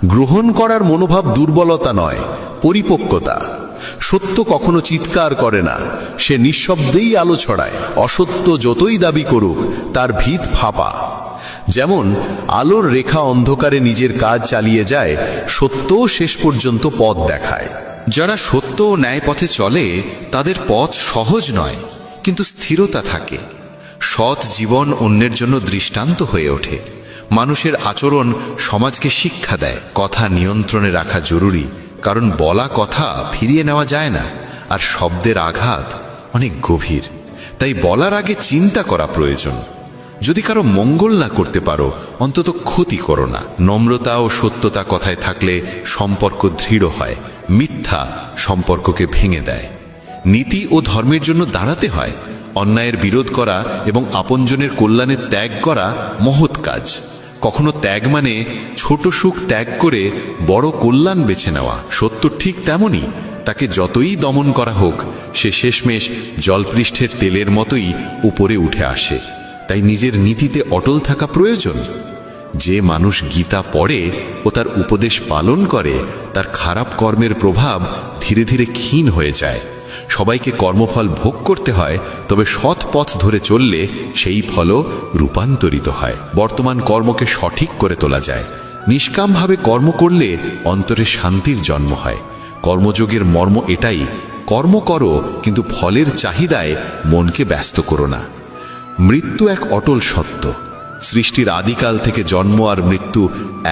গ্রহণ করার মনোভাব দুর্বলতা নয়, পরিপক্কতা। সত্য কখনো চিৎকার করে না, সে নিঃশব্দেই আলো ছড়ায়। অসত্য যতই দাবি করুক তার ভিত ফাঁপা। যেমন আলোর রেখা অন্ধকারে নিজের কাজ চালিয়ে যায়, সত্যও শেষ পর্যন্ত পথ দেখায়। যারা সত্য ও ন্যায় পথে চলে তাদের পথ সহজ নয়, কিন্তু স্থিরতা থাকে। সৎ জীবন অন্যের জন্য দৃষ্টান্ত হয়ে ওঠে। মানুষের আচরণ সমাজকে শিক্ষা দেয়। কথা নিয়ন্ত্রণে রাখা জরুরি, কারণ বলা কথা ফিরিয়ে নেওয়া যায় না, আর শব্দের আঘাত অনেক গভীর। তাই বলার আগে চিন্তা করা প্রয়োজন। যদি কারো মঙ্গল না করতে পারো, অন্তত ক্ষতি করো না। নম্রতা ও সত্যতা কথায় থাকলে সম্পর্ক দৃঢ় হয়। মিথ্যা সম্পর্ককে ভেঙে দেয়। নীতি ও ধর্মের জন্য দাঁড়াতে হয়। অন্যায়ের বিরোধ করা এবং আপনজনের কল্যাণে ত্যাগ করা মহৎ কাজ। কখনো ত্যাগ মানে ছোট সুখ ত্যাগ করে বড় কল্যাণ বেছে নেওয়া। সত্য ঠিক তেমনই, তাকে যতই দমন করা হোক সে শেষমেশ জলপৃষ্ঠের তেলের মতোই উপরে উঠে আসে। তাই নিজের নীতিতে অটল থাকা প্রয়োজন। যে মানুষ গীতা পড়ে ও তার উপদেশ পালন করে, তার খারাপ কর্মের প্রভাব ধীরে ধীরে ক্ষীণ হয়ে যায়। সবাইকে কর্মফল ভোগ করতে হয়, তবে সৎ পথ ধরে চললে সেই ফলও রূপান্তরিত হয়। বর্তমান কর্মকে সঠিক করে তোলা যায়। নিষ্কামভাবে কর্ম করলে অন্তরে শান্তির জন্ম হয়। কর্মযোগের মর্ম এটাই, কর্ম করো কিন্তু ফলের চাহিদায় মনকে ব্যস্ত করো না। মৃত্যু এক অটল সত্য। সৃষ্টির আদিকাল থেকে জন্ম আর মৃত্যু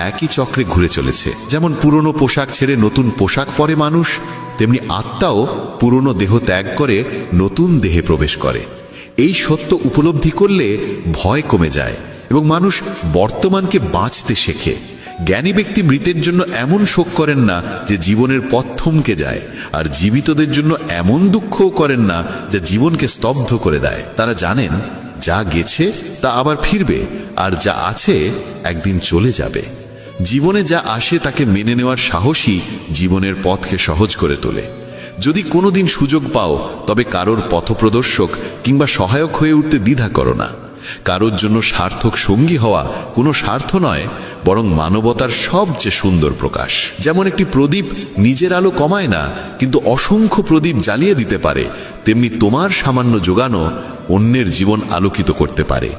একই চক্রে ঘুরে চলেছে। যেমন পুরনো পোশাক ছেড়ে নতুন পোশাক পরে মানুষ, তেমনি আত্মাও পুরনো দেহ ত্যাগ করে নতুন দেহে প্রবেশ করে। এই সত্য উপলব্ধি করলে ভয় কমে যায় এবং মানুষ বর্তমানকে বাঁচতে শেখে। জ্ঞানী ব্যক্তি মৃতের জন্য এমন শোক করেন না যে জীবনের পথ থমকে যায়, আর জীবিতদের জন্য এমন দুঃখও করেন না যা জীবনকে স্তব্ধ করে দেয়। তারা জানেন যা গেছে তা আবার ফিরবে, আর যা আছে একদিন চলে যাবে। জীবনে যা আসে তাকে মেনে নেওয়ার সাহসী জীবনের পথকে সহজ করে তোলে। যদি কোনোদিন সুযোগ পাও, তবে কারোর পথপ্রদর্শক কিংবা সহায়ক হয়ে উঠতে দ্বিধা করো না। কারোর জন্য সার্থক সঙ্গী হওয়া কোনো স্বার্থ নয়, বরং মানবতার সবচেয়ে সুন্দর প্রকাশ। যেমন একটি প্রদীপ নিজের আলো কমায় না, কিন্তু অসংখ্য প্রদীপ জ্বালিয়ে দিতে পারে, তেমনি তোমার সামান্য যোগানো অন্যের জীবন আলোকিত করতে পারে।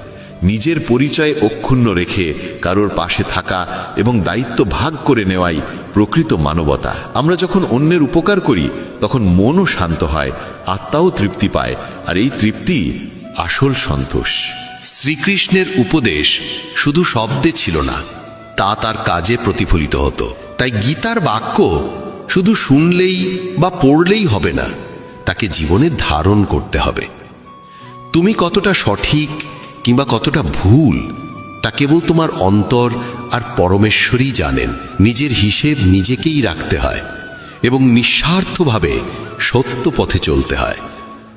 নিজের পরিচয় অক্ষুণ্ণ রেখে কারোর পাশে থাকা এবং দায়িত্ব ভাগ করে নেওয়াই প্রকৃত মানবতা। আমরা যখন অন্যের উপকার করি তখন মনও শান্ত হয়, আত্মাও তৃপ্তি পায়, আর এই তৃপ্তি আসল সন্তোষ। শ্রীকৃষ্ণের উপদেশ শুধু শব্দে ছিল না, তা তার কাজে প্রতিফলিত হতো। তাই গীতার বাক্য শুধু শুনলেই বা পড়লেই হবে না, তাকে জীবনে ধারণ করতে হবে। তুমি কতটা সঠিক কিংবা কতটা ভুল তা কেবল তোমার অন্তর আর পরমেশ্বরই জানেন। নিজের হিসেব নিজেকেই রাখতে হয় এবং নিঃস্বার্থভাবে সত্য পথে চলতে হয়।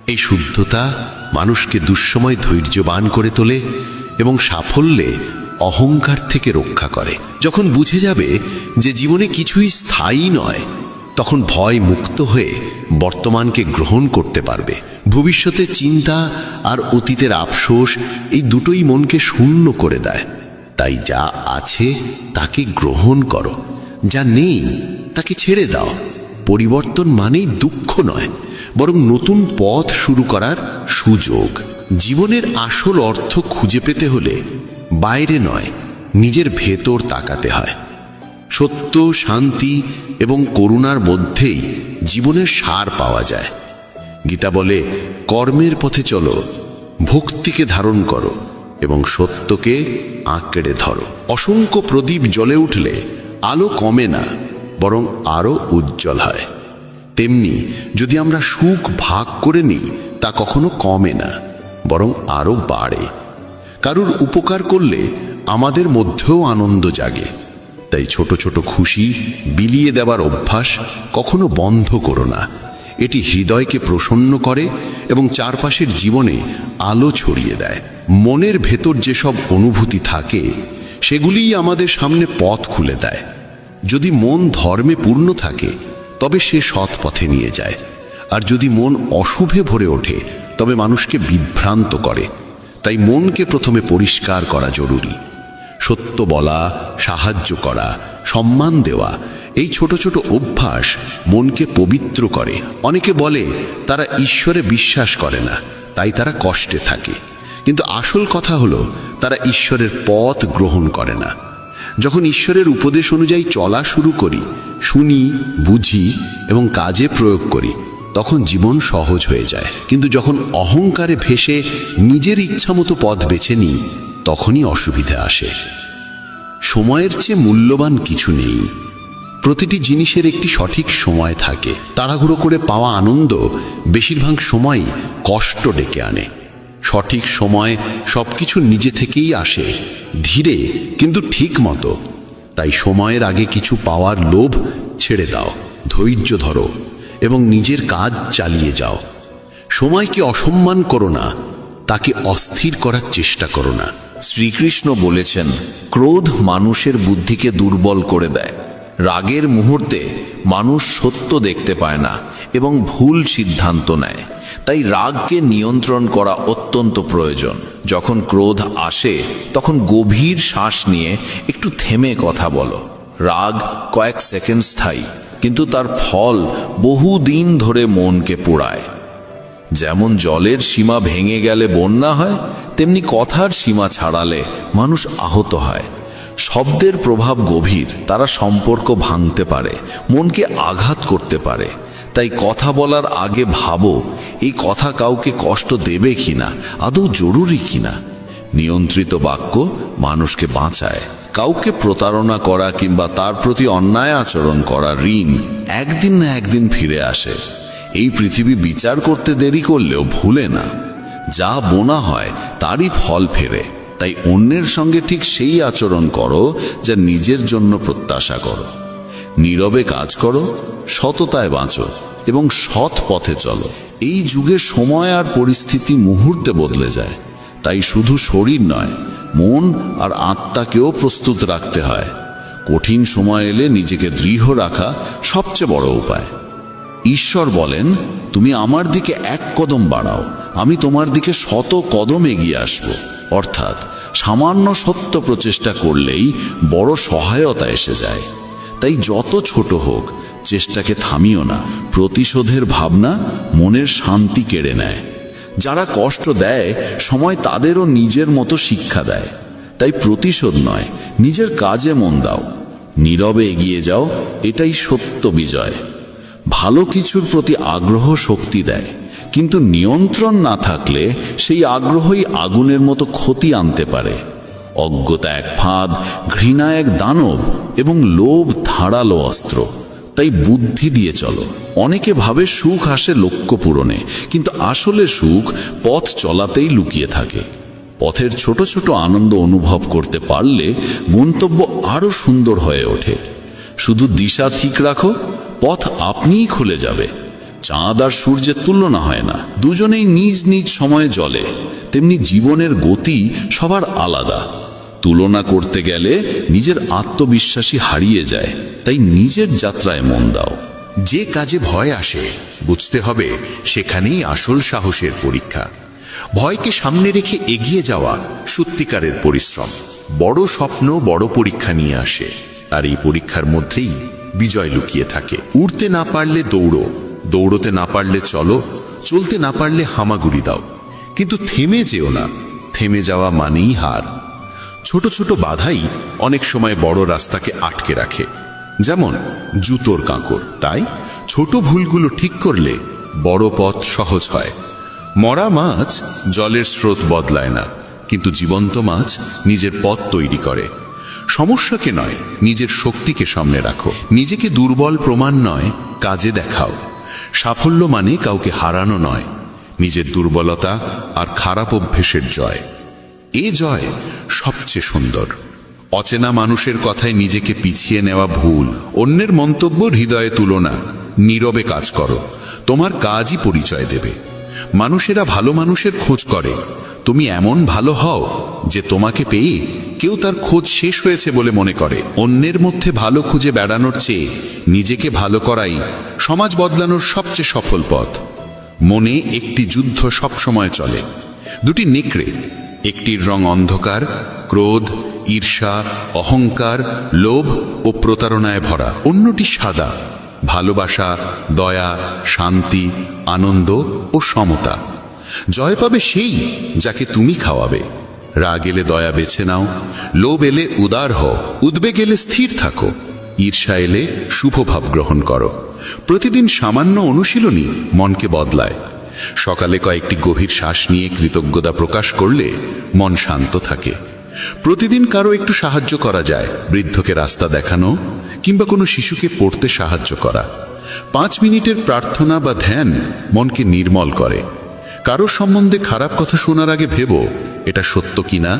এই শুদ্ধতা মানুষকে দুঃসময় ধৈর্যবান করে তোলে এবং সাফল্যে অহংকার থেকে রক্ষা করে। যখন বুঝে যাবে যে জীবনে কিছুই স্থায়ী নয়, তখন ভয় মুক্ত হয়ে বর্তমানকে গ্রহণ করতে পারবে। ভবিষ্যতের চিন্তা আর অতীতের আফসোস এই দুটোই মনকে শূন্য করে দেয়। তাই যা আছে তাকে গ্রহণ করো, যা নেই তাকে ছেড়ে দাও। পরিবর্তন মানেই দুঃখ নয়, বরং নতুন পথ শুরু করার সুযোগ। জীবনের আসল অর্থ খুঁজে পেতে হলে বাইরে নয়, নিজের ভেতর তাকাতে হয়। সত্য, শান্তি এবং করুণার মধ্যেই জীবনের সার পাওয়া যায়। গীতা বলে, কর্মের পথে চলো, ভক্তিকে ধারণ করো এবং সত্যকে আঁকড়ে ধরো। অসংখ্য প্রদীপ জ্বলে উঠলে আলো কমে না, বরং আরও উজ্জ্বল হয়। তেমনি যদি আমরা সুখ ভাগ করে নিই, তা কখনো কমে না, বরং আরও বাড়ে। কারুর উপকার করলে আমাদের মধ্যেও আনন্দ জাগে। তাই ছোট ছোট খুশি বিলিয়ে দেওয়ার অভ্যাস কখনো বন্ধ করো না। এটি হৃদয়কে প্রসন্ন করে এবং চারপাশের জীবনে আলো ছড়িয়ে দেয়। মনের ভেতর যেসব অনুভূতি থাকে সেগুলিই আমাদের সামনে পথ খুলে দেয়। যদি মন ধর্মে পূর্ণ থাকে তবে সে সৎ পথে নিয়ে যায়, আর যদি মন অশুভে ভরে ওঠে তবে মানুষকে বিভ্রান্ত করে। তাই মনকে প্রথমে পরিষ্কার করা জরুরি। সত্য বলা, সাহায্য করা, সম্মান দেওয়া এই ছোট ছোট অভ্যাস মনকে পবিত্র করে। অনেকে বলে তারা ঈশ্বরে বিশ্বাস করে না, তাই তারা কষ্টে থাকে। কিন্তু আসল কথা হলো তারা ঈশ্বরের পথ গ্রহণ করে না। যখন ঈশ্বরের উপদেশ অনুযায়ী চলা শুরু করি, শুনি, বুঝি এবং কাজে প্রয়োগ করি, তখন জীবন সহজ হয়ে যায়। কিন্তু যখন অহংকারে ভেসে নিজের ইচ্ছামতো পথ বেছে নিই, তখনই অসুবিধা আসে। সময়ের চেয়ে মূল্যবান কিছু নেই। প্রতিটি জিনিসের একটি সঠিক সময় থাকে। তাড়াহুড়ো করে পাওয়া আনন্দ বেশিরভাগ সময়ই কষ্ট ডেকে আনে। সঠিক সময় সবকিছু নিজে থেকেই আসে, ধীরে কিন্তু ঠিক মতো। তাই সময়ের আগে কিছু পাওয়ার লোভ ছেড়ে দাও, ধৈর্য ধরো এবং নিজের কাজ চালিয়ে যাও। সময়কে অসম্মান করো না, তাকে অস্থির করার চেষ্টা করো না। শ্রীকৃষ্ণ বলেছেন, ক্রোধ মানুষের বুদ্ধিকে দুর্বল করে দেয়। রাগের মুহূর্তে মানুষ সত্য দেখতে পায় না এবং ভুল সিদ্ধান্ত নেয়। তাই রাগকে নিয়ন্ত্রণ করা অত্যন্ত প্রয়োজন। যখন ক্রোধ আসে তখন গভীর শ্বাস নিয়ে একটু থেমে কথা বলো। রাগ কয়েক সেকেন্ড স্থায়ী, কিন্তু তার ফল বহুদিন ধরে মনকে পোড়ায়। যেমন জলের সীমা ভেঙে গেলে বন্যা হয়, তেমনি কথার সীমা ছাড়ালে মানুষ আহত হয়। শব্দের প্রভাব গভীর, তারা সম্পর্ক ভাঙতে পারে, মনকে আঘাত করতে পারে। তাই কথা বলার আগে ভাবো, এই কথা কাউকে কষ্ট দেবে কিনা, আদৌ জরুরি কিনা। নিয়ন্ত্রিত বাক্য মানুষকে বাঁচায়। কাউকে প্রতারণা করা কিংবা তার প্রতি অন্যায় আচরণ করা ঋণ একদিন না একদিন ফিরে আসে। এই পৃথিবী বিচার করতে দেরি করলেও ভুলে না, যা বোনা হয় তারই ফল ফেরে। তাই অন্যের সঙ্গে ঠিক সেই আচরণ করো যা নিজের জন্য প্রত্যাশা করো। নীরবে কাজ করো, সততায় বাঁচো এবং সৎ পথে চলো। এই যুগে সময় আর পরিস্থিতি মুহূর্তে বদলে যায়। তাই শুধু শরীর নয়, মন আর আত্মাকেও প্রস্তুত রাখতে হয়। কঠিন সময় এলে নিজেকে দৃঢ় রাখা সবচেয়ে বড় উপায়। ঈশ্বর বলেন, তুমি আমার দিকে এক কদম বাড়াও, আমি তোমার দিকে 100 কদম এগিয়ে আসব। অর্থাৎ সামান্য সত্য প্রচেষ্টা করলেই বড় সহায়তা এসে যায়। তাই যত ছোট হোক, চেষ্টাকে থামিও না। প্রতিশোধের ভাবনা মনের শান্তি কেড়ে নেয়। যারা কষ্ট দেয়, সময় তাদেরও নিজের মতো শিক্ষা দেয়। তাই প্রতিশোধ নয়, নিজের কাজে মন দাও, নীরবে এগিয়ে যাও, এটাই সত্য বিজয়। ভালো কিছুর প্রতি আগ্রহ শক্তি দেয়, কিন্তু নিয়ন্ত্রণ না থাকলে সেই আগ্রহই আগুনের মতো ক্ষতি আনতে পারে। অজ্ঞতা এক ফাঁদ, ঘৃণা এক দানব এবং লোভ ধারালো অস্ত্র। তাই বুদ্ধি দিয়ে চলো। অনেকে ভাবে সুখ আসে লক্ষ্য পূরণে, কিন্তু আসলে সুখ পথ চলাতেই লুকিয়ে থাকে। পথের ছোট ছোট আনন্দ অনুভব করতে পারলে গন্তব্য আরো সুন্দর হয়ে ওঠে। শুধু দিশা ঠিক রাখো, পথ আপনিই খুলে যাবে। চাঁদ আর সূর্যের তুলনা হয় না, দুজনেই নিজ নিজ সময়ে জ্বলে। তেমনি জীবনের গতি সবার আলাদা। তুলনা করতে গেলে নিজের আত্মবিশ্বাসী হারিয়ে যায়। তাই নিজের যাত্রায় মন দাও। যে কাজে ভয় আসে, বুঝতে হবে সেখানেই আসল সাহসের পরীক্ষা। ভয়কে সামনে রেখে এগিয়ে যাওয়া সত্যিকারের পরিশ্রম। বড় স্বপ্ন বড় পরীক্ষা নিয়ে আসে, আর এই পরীক্ষার মধ্যেই বিজয় লুকিয়ে থাকে। উড়তে না পারলে দৌড়ো, দৌড়তে না পারলে চলো, চলতে না পারলে হামাগুড়ি দাও, কিন্তু থেমে যেও না। থেমে যাওয়া মানেই হার। ছোট ছোট বাধাই অনেক সময় বড় রাস্তাকে আটকে রাখে, যেমন জুতোর কাঁকর। তাই ছোট ভুলগুলো ঠিক করলে বড় পথ সহজ হয়। মরা মাছ জলের স্রোত বদলায় না, কিন্তু জীবন্ত মাছ নিজের পথ তৈরি করে। সমস্যাকে নয়, নিজের শক্তিকে সামনে রাখো। নিজেকে দুর্বল প্রমাণ নয়, কাজে দেখাও। সাফল্য মানে কাউকে হারানো নয়, নিজের দুর্বলতা আর খারাপ অভ্যেসের জয়। এ জয় সবচেয়ে সুন্দর। অচেনা মানুষের কথায় নিজেকে পিছিয়ে নেওয়া ভুল। অন্যের মন্তব্য হৃদয়ে তুলো না, নীরবে কাজ করো। তোমার কাজই পরিচয় দেবে। মানুষেরা ভালো মানুষের খোঁজ করে, তুমি এমন ভালো হও যে তোমাকে পেয়ে কেউ তার খোঁজ শেষ হয়েছে বলে মনে করে। অন্যের মধ্যে ভালো খুঁজে বেড়ানোর চেয়ে নিজেকে ভালো করাই সমাজ বদলানোর সবচেয়ে সফল পথ। মনে একটি যুদ্ধ সবসময় চলে। দুটি নেকড়ে, একটির রং অন্ধকার, ক্রোধ, ঈর্ষা, অহংকার, লোভ ও প্রতারণায় ভরা। অন্যটি সাদা, ভালোবাসা, দয়া, শান্তি, আনন্দ ও সমতা। জয় পাবে সেই যাকে তুমি খাওয়াবে। রাগ এলে দয়া বেছে নাও, লোভ এলে উদার হও, উদ্বেগ এলে স্থির থাকো, ঈর্ষা এলে শুভভাব গ্রহণ করো। প্রতিদিন সামান্য অনুশীলনই মনকে বদলায়। সকালে কয়েকটি গভীর শ্বাস নিয়ে কৃতজ্ঞতা প্রকাশ করলে মন শান্ত থাকে। প্রতিদিন কারো একটু সাহায্য করা যায়, বৃদ্ধকে রাস্তা দেখানো কিংবা কোনো শিশুকে পড়তে সাহায্য করা। 5 মিনিটের প্রার্থনা বা ধ্যান মনকে নির্মল করে। কারো সম্বন্ধে খারাপ কথা শোনার আগে ভেবো এটা সত্য কিনা,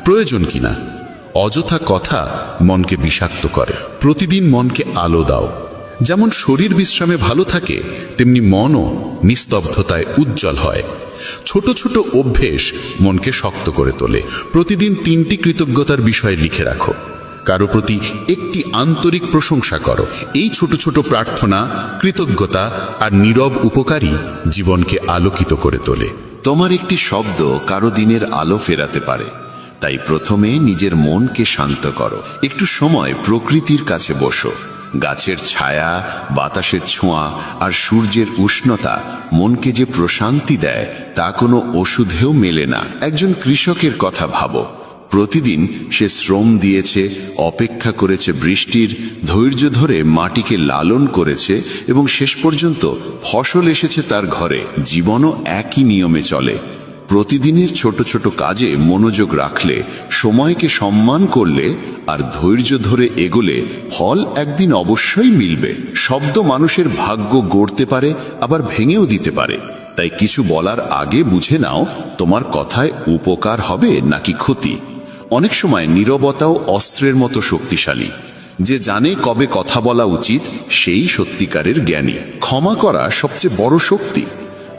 প্রয়োজন কিনা। অযথা কথা মনকে বিষাক্ত করে। প্রতিদিন মনকে আলো দাও। যেমন শরীর বিশ্রামে ভালো থাকে, তেমনি মনও নিস্তব্ধতায় উজ্জ্বল হয়। ছোট ছোট অভ্যেস মনকে শক্ত করে তোলে। প্রতিদিন 3টি কৃতজ্ঞতার বিষয় লিখে রাখো। কারো প্রতি একটি আন্তরিক প্রশংসা করো। এই ছোট ছোট প্রার্থনা, কৃতজ্ঞতা আর নীরব উপকারী জীবনকে আলোকিত করে তোলে। তোমার একটি শব্দ কারো দিনের আলো ফেরাতে পারে। তাই প্রথমে নিজের মনকে শান্ত করো। একটু সময় প্রকৃতির কাছে বসো। গাছের ছায়া, বাতাসের ছোঁয়া আর সূর্যের উষ্ণতা মনকে যে প্রশান্তি দেয় তা কোনো ওষুধেও মেলে না। একজন কৃষকের কথা ভাবো। প্রতিদিন সে শ্রম দিয়েছে, অপেক্ষা করেছে বৃষ্টির, ধৈর্য ধরে মাটিকে লালন করেছে এবং শেষ পর্যন্ত ফসল এসেছে তার ঘরে। জীবনও একই নিয়মে চলে। প্রতিদিনের ছোট ছোট কাজে মনোযোগ রাখলে, সময়কে সম্মান করলে আর ধৈর্য ধরে এগোলে ফল একদিন অবশ্যই মিলবে। শব্দ মানুষের ভাগ্য গড়তে পারে, আবার ভেঙেও দিতে পারে। তাই কিছু বলার আগে বুঝে নাও তোমার কথায় উপকার হবে নাকি ক্ষতি। অনেক সময় নীরবতাও অস্ত্রের মতো শক্তিশালী। যে জানে কবে কথা বলা উচিত সেই সত্যিকারের জ্ঞানী। ক্ষমা করা সবচেয়ে বড় শক্তি।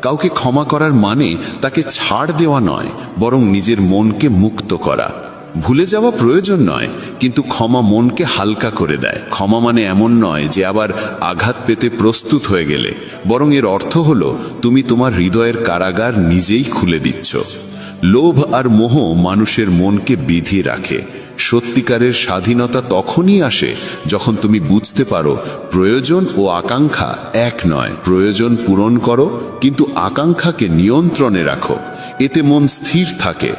কাউকে ক্ষমা করার মানে তাকে ছাড় দেওয়া নয়, বরং নিজের মনকে মুক্ত করা। ভুলে যাওয়া প্রয়োজন নয়, কিন্তু ক্ষমা মনকে হালকা করে দেয়। ক্ষমা মানে এমন নয় যে আবার আঘাত পেতে প্রস্তুত হয়ে গেলে, বরং এর অর্থ হলো তুমি তোমার হৃদয়ের কারাগার নিজেই খুলে দিচ্ছ। লোভ আর মোহ মানুষের মনকে বিধিয়ে রাখে। সত্যিকারের স্বাধীনতা তখনই আসে যখন তুমি বুঝতে পারো প্রয়োজন ও আকাঙ্ক্ষা এক নয়। প্রয়োজন পূরণ করো, কিন্তু আকাঙ্ক্ষাকে নিয়ন্ত্রণে রাখো। এতে মন স্থির থাকে।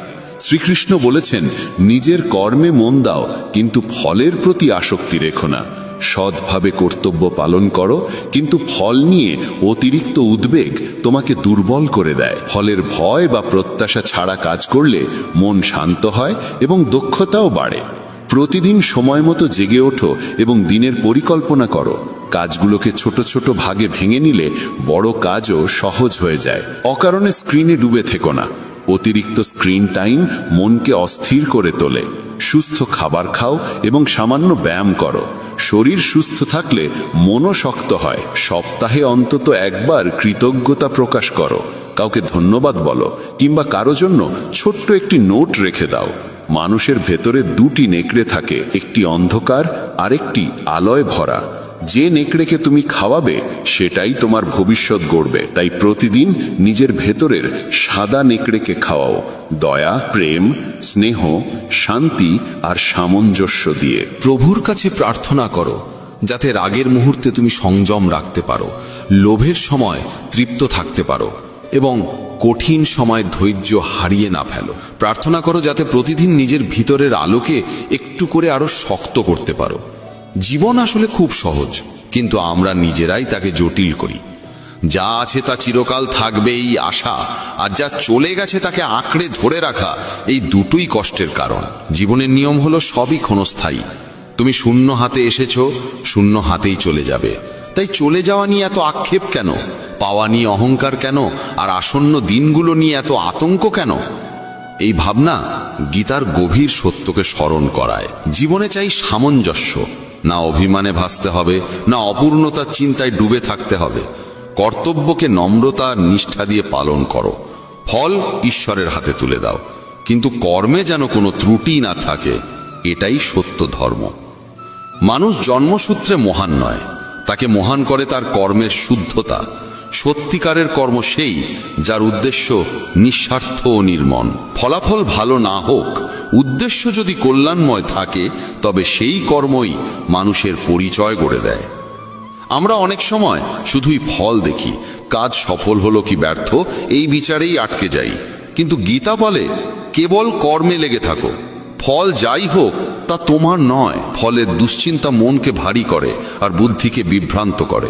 শ্রীকৃষ্ণ বলেছেন, নিজের কর্মে মন দাও, কিন্তু ফলের প্রতি আসক্তি রেখো না। সৎভাবে কর্তব্য পালন করো, কিন্তু ফল নিয়ে অতিরিক্ত উদ্বেগ তোমাকে দুর্বল করে দেয়। ফলের ভয় বা প্রত্যাশা ছাড়া কাজ করলে মন শান্ত হয় এবং দক্ষতাও বাড়ে। প্রতিদিন সময় মতো জেগে ওঠো এবং দিনের পরিকল্পনা করো। কাজগুলোকে ছোট ছোট ভাগে ভেঙে নিলে বড় কাজও সহজ হয়ে যায়। অকারণে স্ক্রিনে ডুবে থেকো না। অতিরিক্ত স্ক্রিন টাইম মনকে অস্থির করে তোলে। সুস্থ খাবার খাও এবং সামান্য ব্যায়াম করো। শরীর সুস্থ থাকলে মনও শক্ত হয়। সপ্তাহে অন্তত একবার কৃতজ্ঞতা প্রকাশ করো। কাউকে ধন্যবাদ বলো কিংবা কারো জন্য ছোট্ট একটি নোট রেখে দাও। মানুষের ভেতরে 2টি নেকড়ে থাকে, একটি অন্ধকার আর একটি আলোয় ভরা। যে নেকড়েকে তুমি খাওয়াবে সেটাই তোমার ভবিষ্যৎ গড়বে। তাই প্রতিদিন নিজের ভেতরের সাদা নেকড়েকে খাওয়াও, দয়া, প্রেম, স্নেহ, শান্তি আর সামঞ্জস্য দিয়ে। প্রভুর কাছে প্রার্থনা করো যাতে রাগের মুহূর্তে তুমি সংযম রাখতে পারো, লোভের সময় তৃপ্ত থাকতে পারো এবং কঠিন সময় ধৈর্য হারিয়ে না ফেলো। প্রার্থনা করো যাতে প্রতিদিন নিজের ভিতরের আলোকে একটু করে আরো শক্ত করতে পারো। জীবন আসলে খুব সহজ, কিন্তু আমরা নিজেরাই তাকে জটিল করি। যা আছে তা চিরকাল থাকবে এই আশা, আর যা চলে গেছে তাকে আঁকড়ে ধরে রাখা, এই দুটোই কষ্টের কারণ। জীবনের নিয়ম হলো সবই ক্ষণস্থায়ী। তুমি শূন্য হাতে এসেছো, শূন্য হাতেই চলে যাবে। তাই চলে যাওয়া নিয়ে এত আক্ষেপ কেন? পাওয়া নিয়ে অহংকার কেন? আর আসন্ন দিনগুলো নিয়ে এত আতঙ্ক কেন? এই ভাবনা গীতার গভীর সত্যকে স্মরণ করায়। জীবনে চাই সামঞ্জস্য। না অভিমানে ভাসতে হবে, না অপূর্ণতার চিন্তায় ডুবে থাকতে হবে। কর্তব্যকে নম্রতা আর নিষ্ঠা দিয়ে পালন করো। ফল ঈশ্বরের হাতে তুলে দাও, কিন্তু কর্মে যেন কোনো ত্রুটি না থাকে, এটাই সত্য ধর্ম। মানুষ জন্মসূত্রে মহান নয়, তাকে মহান করে তার কর্মের শুদ্ধতা। সত্যিকারের কর্ম সেই যার উদ্দেশ্য নিঃস্বার্থ ও নির্মম। ফলাফল ভালো না হোক, উদ্দেশ্য যদি কল্যাণময় থাকে, তবে সেই কর্মই মানুষের পরিচয় গড়ে দেয়। আমরা অনেক সময় শুধুই ফল দেখি, কাজ সফল হলো কি ব্যর্থ এই বিচারেই আটকে যাই। কিন্তু গীতা বলে, কেবল কর্মে লেগে থাকো, ফল যাই হোক তা তোমার নয়। ফলের দুশ্চিন্তা মনকে ভারী করে আর বুদ্ধিকে বিভ্রান্ত করে।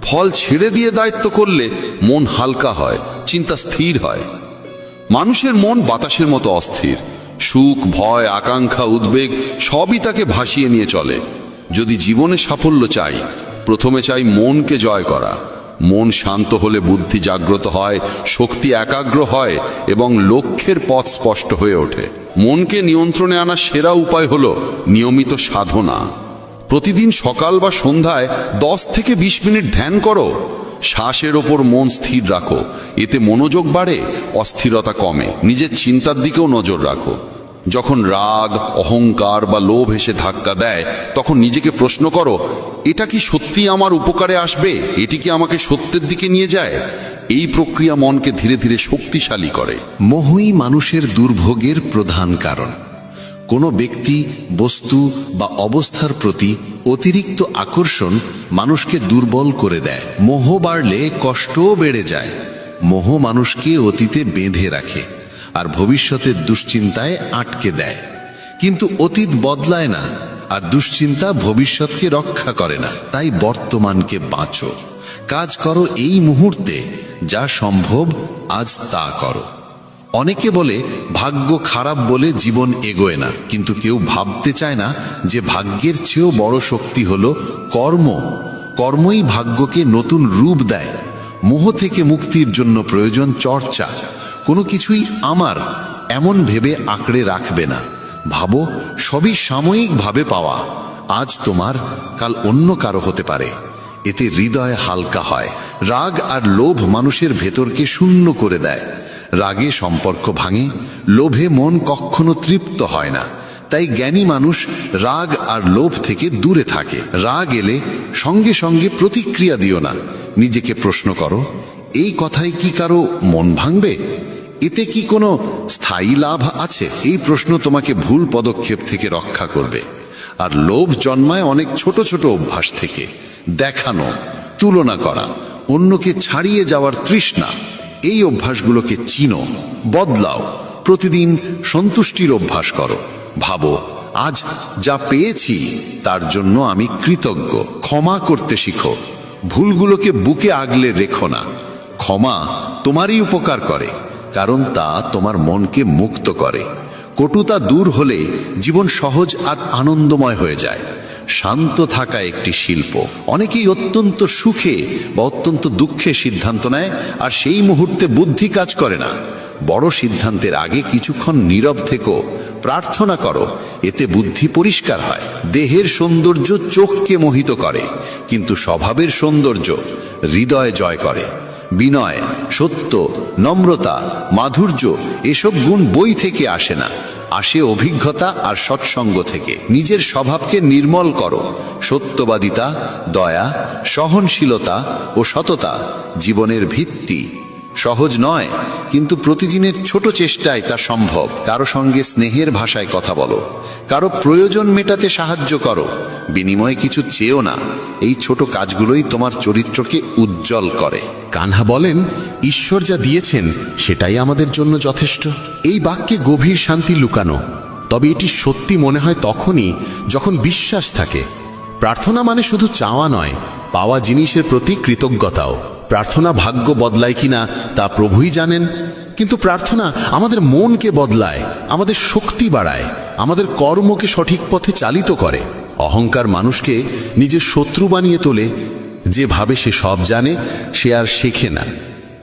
ফল ছেড়ে দিয়ে দায়িত্ব করলে মন হালকা হয়, চিন্তা স্থির হয়। মানুষের মন বাতাসের মতো অস্থির। সুখ, ভয়, আকাঙ্ক্ষা, উদ্বেগ সবই তাকে ভাসিয়ে নিয়ে চলে। যদি জীবনে সাফল্য চাই, প্রথমে চাই মনকে জয় করা। মন শান্ত হলে বুদ্ধি জাগ্রত হয়, শক্তি একাগ্র হয় এবং লক্ষ্যের পথ স্পষ্ট হয়ে ওঠে। মনকে নিয়ন্ত্রণে আনার সেরা উপায় হলো নিয়মিত সাধনা। প্রতিদিন সকাল বা সন্ধ্যায় 10 থেকে 20 মিনিট ধ্যান করো। শ্বাসের ওপর মন স্থির রাখো, এতে মনোযোগ বাড়ে, অস্থিরতা কমে। নিজের চিন্তার দিকেও নজর রাখো। যখন রাগ, অহংকার বা লোভ এসে ধাক্কা দেয়, তখন নিজেকে প্রশ্ন করো, এটা কি সত্যি আমার উপকারে আসবে? এটি কি আমাকে সত্যের দিকে নিয়ে যায়? এই প্রক্রিয়া মনকে ধীরে ধীরে শক্তিশালী করে। মোহই মানুষের দুর্ভোগের প্রধান কারণ। কোনো ব্যক্তি, বস্তু বা অবস্থার প্রতি অতিরিক্ত আকর্ষণ মানুষকে দুর্বল করে দেয়। মোহ বাড়লে কষ্টও বেড়ে যায়। মোহ মানুষকে অতীতে বেঁধে রাখে আর ভবিষ্যতের দুশ্চিন্তায় আটকে দেয়। কিন্তু অতীত বদলায় না, আর দুশ্চিন্তা ভবিষ্যৎকে রক্ষা করে না। তাই বর্তমানকে বাঁচো, কাজ করো এই মুহূর্তে, যা সম্ভব আজ তা করো। অনেকে বলে ভাগ্য খারাপ বলে জীবন এগোয় না, কিন্তু কেউ ভাবতে চায় না যে ভাগ্যের চেয়েও বড় শক্তি হলো কর্ম। কর্মই ভাগ্যকে নতুন রূপ দেয়। মোহ থেকে মুক্তির জন্য প্রয়োজন চর্চা। কোনো কিছুই আমার এমন ভেবে আঁকড়ে রাখবে না। ভাবো, সবই সাময়িকভাবে পাওয়া। আজ তোমার, কাল অন্য কারো হতে পারে। এতে হৃদয় হালকা হয়। রাগ আর লোভ মানুষের ভেতরকে শূন্য করে দেয়। রাগে সম্পর্ক ভাঙে, লোভে মন কখনো তৃপ্ত হয় না। তাই জ্ঞানী মানুষ রাগ আর লোভ থেকে দূরে থাকে। রাগ এলে সঙ্গে সঙ্গে প্রতিক্রিয়া দিও না। নিজেকে প্রশ্ন করো, এই কথায় কি কারো মন ভাঙবে? এতে কি কোনো স্থায়ী লাভ আছে? এই প্রশ্ন তোমাকে ভুল পদক্ষেপ থেকে রক্ষা করবে। আর লোভ জন্মায় অনেক ছোট ছোট অভ্যাস থেকে। দেখানো, তুলনা করা, অন্যকে ছাড়িয়ে যাওয়ার তৃষ্ণা। এই অভ্যাসগুলোকে চিনো, বদলাও। প্রতিদিন সন্তুষ্টির অভ্যাস করো। ভাবো, আজ যা পেয়েছি তার জন্য আমি কৃতজ্ঞ। ক্ষমা করতে শিখো। ভুলগুলোকে বুকে আগলে রেখো না। ক্ষমা তোমারই উপকার করে, কারণ তা তোমার মনকে মুক্ত করে। কটুতা দূর হলে জীবন সহজ আর আনন্দময় হয়ে যায়। শান্ত থাকা একটি শিল্প। অনেকেই অত্যন্ত সুখে বা অত্যন্ত দুঃখে সিদ্ধান্ত নেয়, আর সেই মুহূর্তে বুদ্ধি কাজ করে না। বড় সিদ্ধান্তের আগে কিছুক্ষণ নীরব থেকো, প্রার্থনা করো। এতে বুদ্ধি পরিষ্কার হয়। দেহের সৌন্দর্য চোখকে মোহিত করে, কিন্তু স্বভাবের সৌন্দর্য হৃদয় জয় করে। বিনয়, সত্য, নম্রতা, মাধুর্য এসব গুণ বই থেকে আসে না, আসে অভিজ্ঞতা আর সৎসঙ্গ থেকে। নিজের স্বভাবকে নির্মল করো। সত্যবাদিতা, দয়া, সহনশীলতা ও সততা জীবনের ভিত্তি। সহজ নয়, কিন্তু প্রতিদিনের ছোট চেষ্টায় তা সম্ভব। কারো সঙ্গে স্নেহের ভাষায় কথা বলো, কারো প্রয়োজন মেটাতে সাহায্য করো, বিনিময়ে কিছু চেয়েও না। এই ছোট কাজগুলোই তোমার চরিত্রকে উজ্জ্বল করে। কানহা বলেন, ঈশ্বর যা দিয়েছেন সেটাই আমাদের জন্য যথেষ্ট। এই বাক্যে গভীর শান্তি লুকানো। তবে এটি সত্যি মনে হয় তখনই যখন বিশ্বাস থাকে। প্রার্থনা মানে শুধু চাওয়া নয়, পাওয়া জিনিসের প্রতি কৃতজ্ঞতাও। প্রার্থনা ভাগ্য বদলায় কিনা তা প্রভুই জানেন, কিন্তু প্রার্থনা আমাদের মনকে বদলায়, আমাদের শক্তি বাড়ায়, আমাদের কর্মকে সঠিক পথে চালিত করে। অহংকার মানুষকে নিজের শত্রু বানিয়ে তোলে। যে ভাবে সে সব জানে, সে আর শেখে না।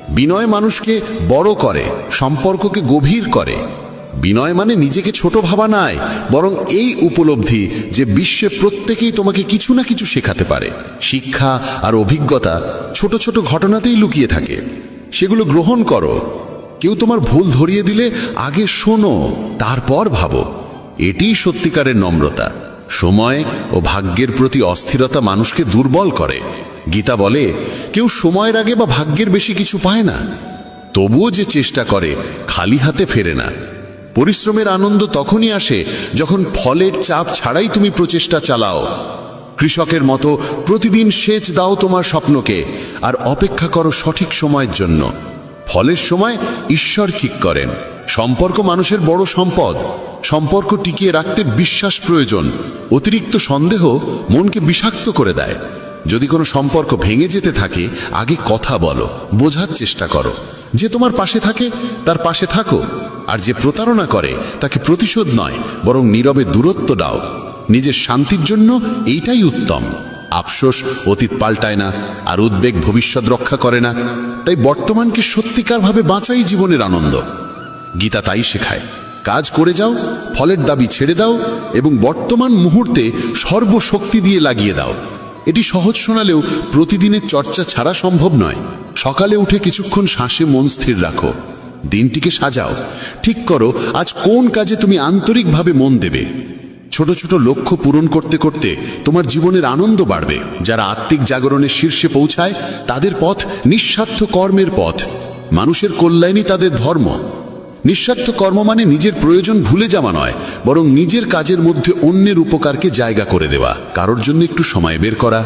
বিনয় মানুষকে বড় করে, সম্পর্ককে গভীর করে। বিনয় মানে নিজেকে ছোট ভাবা নয়, বরং এই উপলব্ধি যে বিশ্বে প্রত্যেকেই তোমাকে কিছু না কিছু শেখাতে পারে। শিক্ষা আর অভিজ্ঞতা ছোট ছোট ঘটনাতেই লুকিয়ে থাকে। সেগুলো গ্রহণ করো। কেউ তোমার ভুল ধরিয়ে দিলে আগে শোনো, তারপর ভাবো। এটিই সত্যিকারের নম্রতা। সময় ও ভাগ্যের প্রতি অস্থিরতা মানুষকে দুর্বল করে। গীতা বলে কেউ সময়ের আগে বা ভাগ্যের বেশি কিছু পায় না, তবুও যে চেষ্টা করে খালি হাতে ফেরে না। পরিশ্রমের আনন্দ তখনই আসে যখন ফলের চাপ ছাড়াই তুমি প্রচেষ্টা চালাও। কৃষকের মতো প্রতিদিন সেচ দাও তোমার স্বপ্নকে, আর অপেক্ষা করো সঠিক সময়ের জন্য। ফলের সময় ঈশ্বর ঠিক করেন। সম্পর্ক মানুষের বড় সম্পদ। সম্পর্ক টিকিয়ে রাখতে বিশ্বাস প্রয়োজন। অতিরিক্ত সন্দেহ মনকে বিষাক্ত করে দেয়। যদি কোনো সম্পর্ক ভেঙে যেতে থাকে, আগে কথা বলো, বোঝার চেষ্টা করো। যে তোমার পাশে থাকে তার পাশে থাকো, আর যে প্রতারণা করে তাকে প্রতিশোধ নয় বরং নীরবে দূরত্ব দাও। নিজের শান্তির জন্য এইটাই উত্তম। আফসোস অতীত পাল্টায় না, আর উদ্বেগ ভবিষ্যৎ রক্ষা করে না। তাই বর্তমানকে সত্যিকারভাবে বাঁচাই জীবনের আনন্দ। গীতা তাই শেখায়, কাজ করে যাও, ফলের দাবি ছেড়ে দাও এবং বর্তমান মুহূর্তে সর্বশক্তি দিয়ে লাগিয়ে দাও। এটি সহজ শোনালেও প্রতিদিনের চর্চা ছাড়া সম্ভব নয়। সকালে উঠে কিছুক্ষণ শ্বাসে মন স্থির রাখো, দিনটিকে সাজাও, ঠিক করো আজ কোন কাজে তুমি আন্তরিকভাবে মন দেবে। ছোট ছোট লক্ষ্য পূরণ করতে করতে তোমার জীবনের আনন্দ বাড়বে। যারা আত্মিক জাগরণের শীর্ষে পৌঁছায় তাদের পথ নিঃস্বার্থ কর্মের পথ। মানুষের কল্যাণই তাদের ধর্ম। নিঃস্বার্থ কর্ম মানে নিজের প্রয়োজন ভুলে যাওয়া নয়, বরং নিজের কাজের মধ্যে অন্যের উপকারকে জায়গা করে দেওয়া। কারোর জন্য একটু সময় বের করা,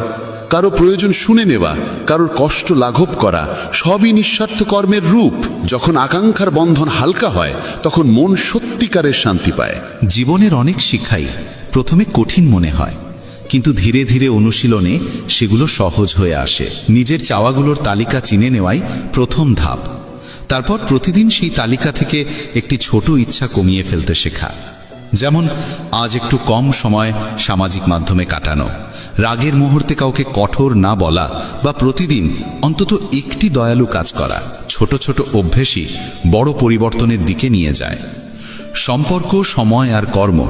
কারো প্রয়োজন শুনে নেওয়া, কারোর কষ্ট লাঘব করা, সবই নিঃস্বার্থ কর্মের রূপ। যখন আকাঙ্ক্ষার বন্ধন হালকা হয় তখন মন সত্যিকারের শান্তি পায়। জীবনের অনেক শিক্ষাই প্রথমে কঠিন মনে হয়, কিন্তু ধীরে ধীরে অনুশীলনে সেগুলো সহজ হয়ে আসে। নিজের চাওয়াগুলোর তালিকা চিনে নেওয়াই প্রথম ধাপ। তারপর প্রতিদিন সেই তালিকা থেকে একটি ছোট ইচ্ছা কমিয়ে ফেলতে শেখা। যেমন আজ একটু কম সময় সামাজিক মাধ্যমে কাটানো, রাগের মুহূর্তে কাউকে কঠোর না বলা, বা প্রতিদিন অন্তত একটি দয়ালু কাজ করা। ছোট ছোট অভ্যেসই বড় পরিবর্তনের দিকে নিয়ে যায়। সম্পর্ক, সময় আর কর্ম,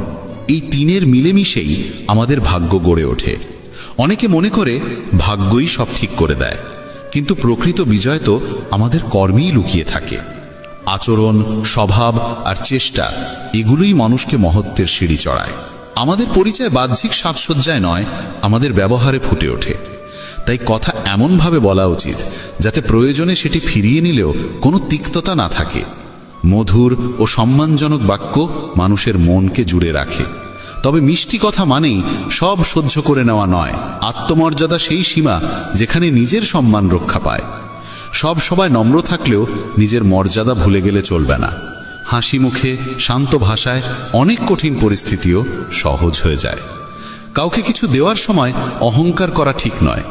এই তিনের মিলেমিশেই আমাদের ভাগ্য গড়ে ওঠে। অনেকে মনে করে ভাগ্যই সব ঠিক করে দেয়, কিন্তু প্রকৃত বিজয় তো আমাদের কর্মেই লুকিয়ে থাকে। আচরণ, স্বভাব আর চেষ্টা, এগুলোই মানুষকে মহত্বের সিঁড়ি চড়ায়। আমাদের পরিচয় বাহ্যিক সাজসজ্জায় নয়, আমাদের ব্যবহারে ফুটে ওঠে। তাই কথা এমনভাবে বলা উচিত যাতে প্রয়োজনে সেটি ফিরিয়ে নিলেও কোনো তিক্ততা না থাকে। মধুর ও সম্মানজনক বাক্য মানুষের মনকে জুড়ে রাখে। তবে মিষ্টি কথা মানেই সব সহ্য করে নেওয়া নয়। আত্মমর্যাদা সেই সীমা যেখানে নিজের সম্মান রক্ষা পায়। সব সবাই নম্র থাকলেও নিজের মর্যাদা ভুলে গেলে চলবে না। হাসি মুখে, শান্ত ভাষায় অনেক কঠিন পরিস্থিতিও সহজ হয়ে যায়। কাউকে কিছু দেওয়ার সময় অহংকার করা ঠিক নয়,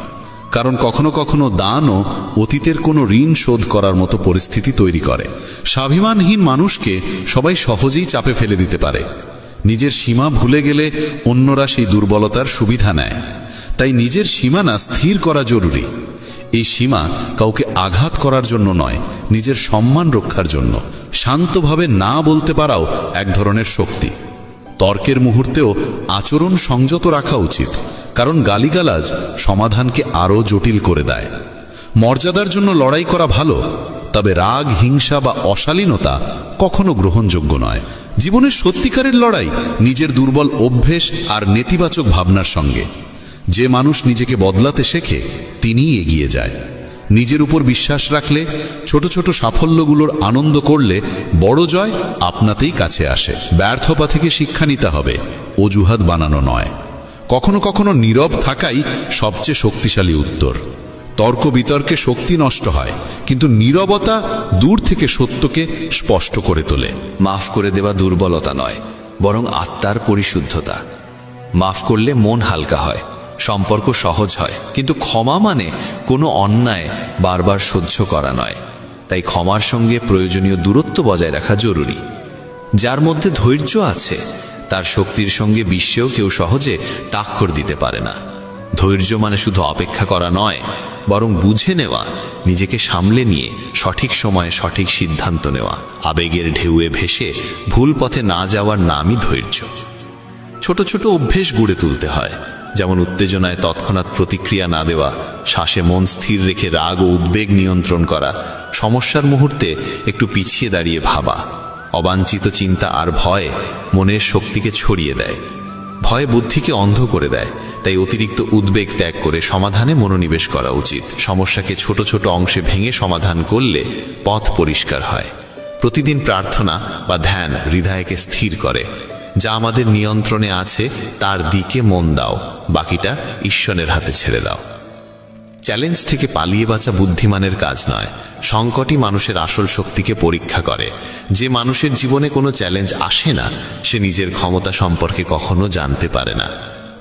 কারণ কখনো কখনো দানও অতীতের কোনো ঋণ শোধ করার মতো পরিস্থিতি তৈরি করে। স্বাভিমানহীন মানুষকে সবাই সহজেই চাপে ফেলে দিতে পারে। নিজের সীমা ভুলে গেলে অন্যরা সেই দুর্বলতার সুবিধা নেয়। তাই নিজের সীমানা স্থির করা জরুরি। এই সীমা কাউকে আঘাত করার জন্য নয়, নিজের সম্মান রক্ষার জন্য। শান্তভাবে না বলতে পারাও এক ধরনের শক্তি। তর্কের মুহূর্তেও আচরণ সংযত রাখা উচিত, কারণ গালিগালাজ সমাধানকে আরও জটিল করে দেয়। মর্যাদার জন্য লড়াই করা ভালো, তবে রাগ, হিংসা বা অশালীনতা কখনো গ্রহণযোগ্য নয়। জীবনের সত্যিকারের লড়াই নিজের দুর্বল অভ্যেস আর নেতিবাচক ভাবনার সঙ্গে। যে মানুষ নিজেকে বদলাতে শেখে তিনিই এগিয়ে যায়। নিজের উপর বিশ্বাস রাখলে, ছোট ছোট সাফল্যগুলোর আনন্দ করলে বড় জয় আপনাতেই কাছে আসে। ব্যর্থতা থেকে শিক্ষা নিতে হবে, অজুহাত বানানো নয়। কখনো কখনো নীরব থাকাই সবচেয়ে শক্তিশালী উত্তর। তর্ক বিতর্কে শক্তি নষ্ট হয়, কিন্তু নীরবতা দূর থেকে সত্যকে স্পষ্ট করে তোলে। মাফ করে দেওয়া দুর্বলতা নয়, বরং আত্মার পরিশুদ্ধতা। মাফ করলে মন হালকা হয়, সম্পর্ক সহজ হয়। কিন্তু ক্ষমা মানে কোনো অন্যায় বারবার সহ্য করা নয়। তাই ক্ষমার সঙ্গে প্রয়োজনীয় দূরত্ব বজায় রাখা জরুরি। যার মধ্যে ধৈর্য আছে, তার শক্তির সঙ্গে বিশ্বেও কেউ সহজে টাক্কর দিতে পারে না। ধৈর্য মানে শুধু অপেক্ষা করা নয়, বরং বুঝে নেওয়া, নিজেকে সামলে নিয়ে সঠিক সময়ে সঠিক সিদ্ধান্ত নেওয়া। আবেগের ঢেউয়ে ভেসে ভুল পথে না যাওয়ার নামই ধৈর্য। ছোট ছোট অভ্যেস গড়ে তুলতে হয়, যেমন উত্তেজনায় তৎক্ষণাৎ প্রতিক্রিয়া না দেওয়া, শ্বাসে মন স্থির রেখে রাগ ও উদ্বেগ নিয়ন্ত্রণ করা, সমস্যার মুহূর্তে একটু পিছিয়ে দাঁড়িয়ে ভাবা। অবাঞ্ছিত চিন্তা আর ভয় মনের শক্তিকে ছড়িয়ে দেয়। ভয় বুদ্ধিকে অন্ধ করে দেয়, তাই অতিরিক্ত উদ্বেগ ত্যাগ করে সমাধানে মনোনিবেশ করা উচিত। সমস্যাকে ছোট ছোট অংশে ভেঙে সমাধান করলে পথ পরিষ্কার হয়। প্রতিদিন প্রার্থনা বা ধ্যান হৃদয়কে স্থির করে। যা আমাদের নিয়ন্ত্রণে আছে তার দিকে মন দাও, বাকিটা ঈশ্বরের হাতে ছেড়ে দাও। চ্যালেঞ্জ থেকে পালিয়ে বাঁচা বুদ্ধিমানের কাজ নয়, সংকটই মানুষের আসল শক্তিকে পরীক্ষা করে। যে মানুষের জীবনে কোনো চ্যালেঞ্জ আসে না, সে নিজের ক্ষমতা সম্পর্কে কখনো জানতে পারে না।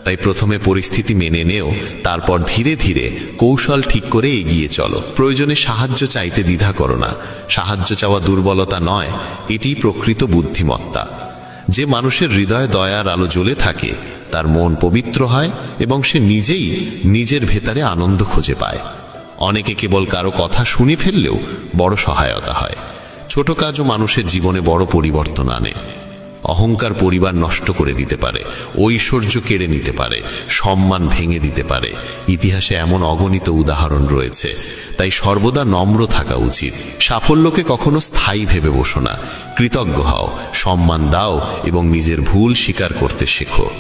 তাই প্রথমে পরিস্থিতি মেনে নেও, তারপর ধীরে ধীরে কৌশল ঠিক করে এগিয়ে চলো। প্রয়োজনে সাহায্য চাইতে দ্বিধা করো না। সাহায্য চাওয়া দুর্বলতা নয়, এটি প্রকৃত বুদ্ধিমত্তা। যে মানুষের হৃদয়ে দয়ার আলো জ্বলে থাকে, তার মন পবিত্র হয় এবং সে নিজেই নিজের ভেতরে আনন্দ খুঁজে পায়। অনেকে কেবল কারো কথা শুনে ফেললেও বড় সহায়তা হয়। ছোট কাজও মানুষের জীবনে বড় পরিবর্তন আনে। অহংকার পরিবার নষ্ট করে দিতে পারে, ঐশ্বর্য কেড়ে নিতে পারে, সম্মান ভেঙে দিতে পারে। ইতিহাসে এমন অগণিত উদাহরণ রয়েছে। তাই সর্বদা নম্র থাকা উচিত। সাফল্যকে কখনো স্থায়ী ভেবে বসো না। কৃতজ্ঞ হও, সম্মান দাও এবং নিজের ভুল স্বীকার করতে শেখো।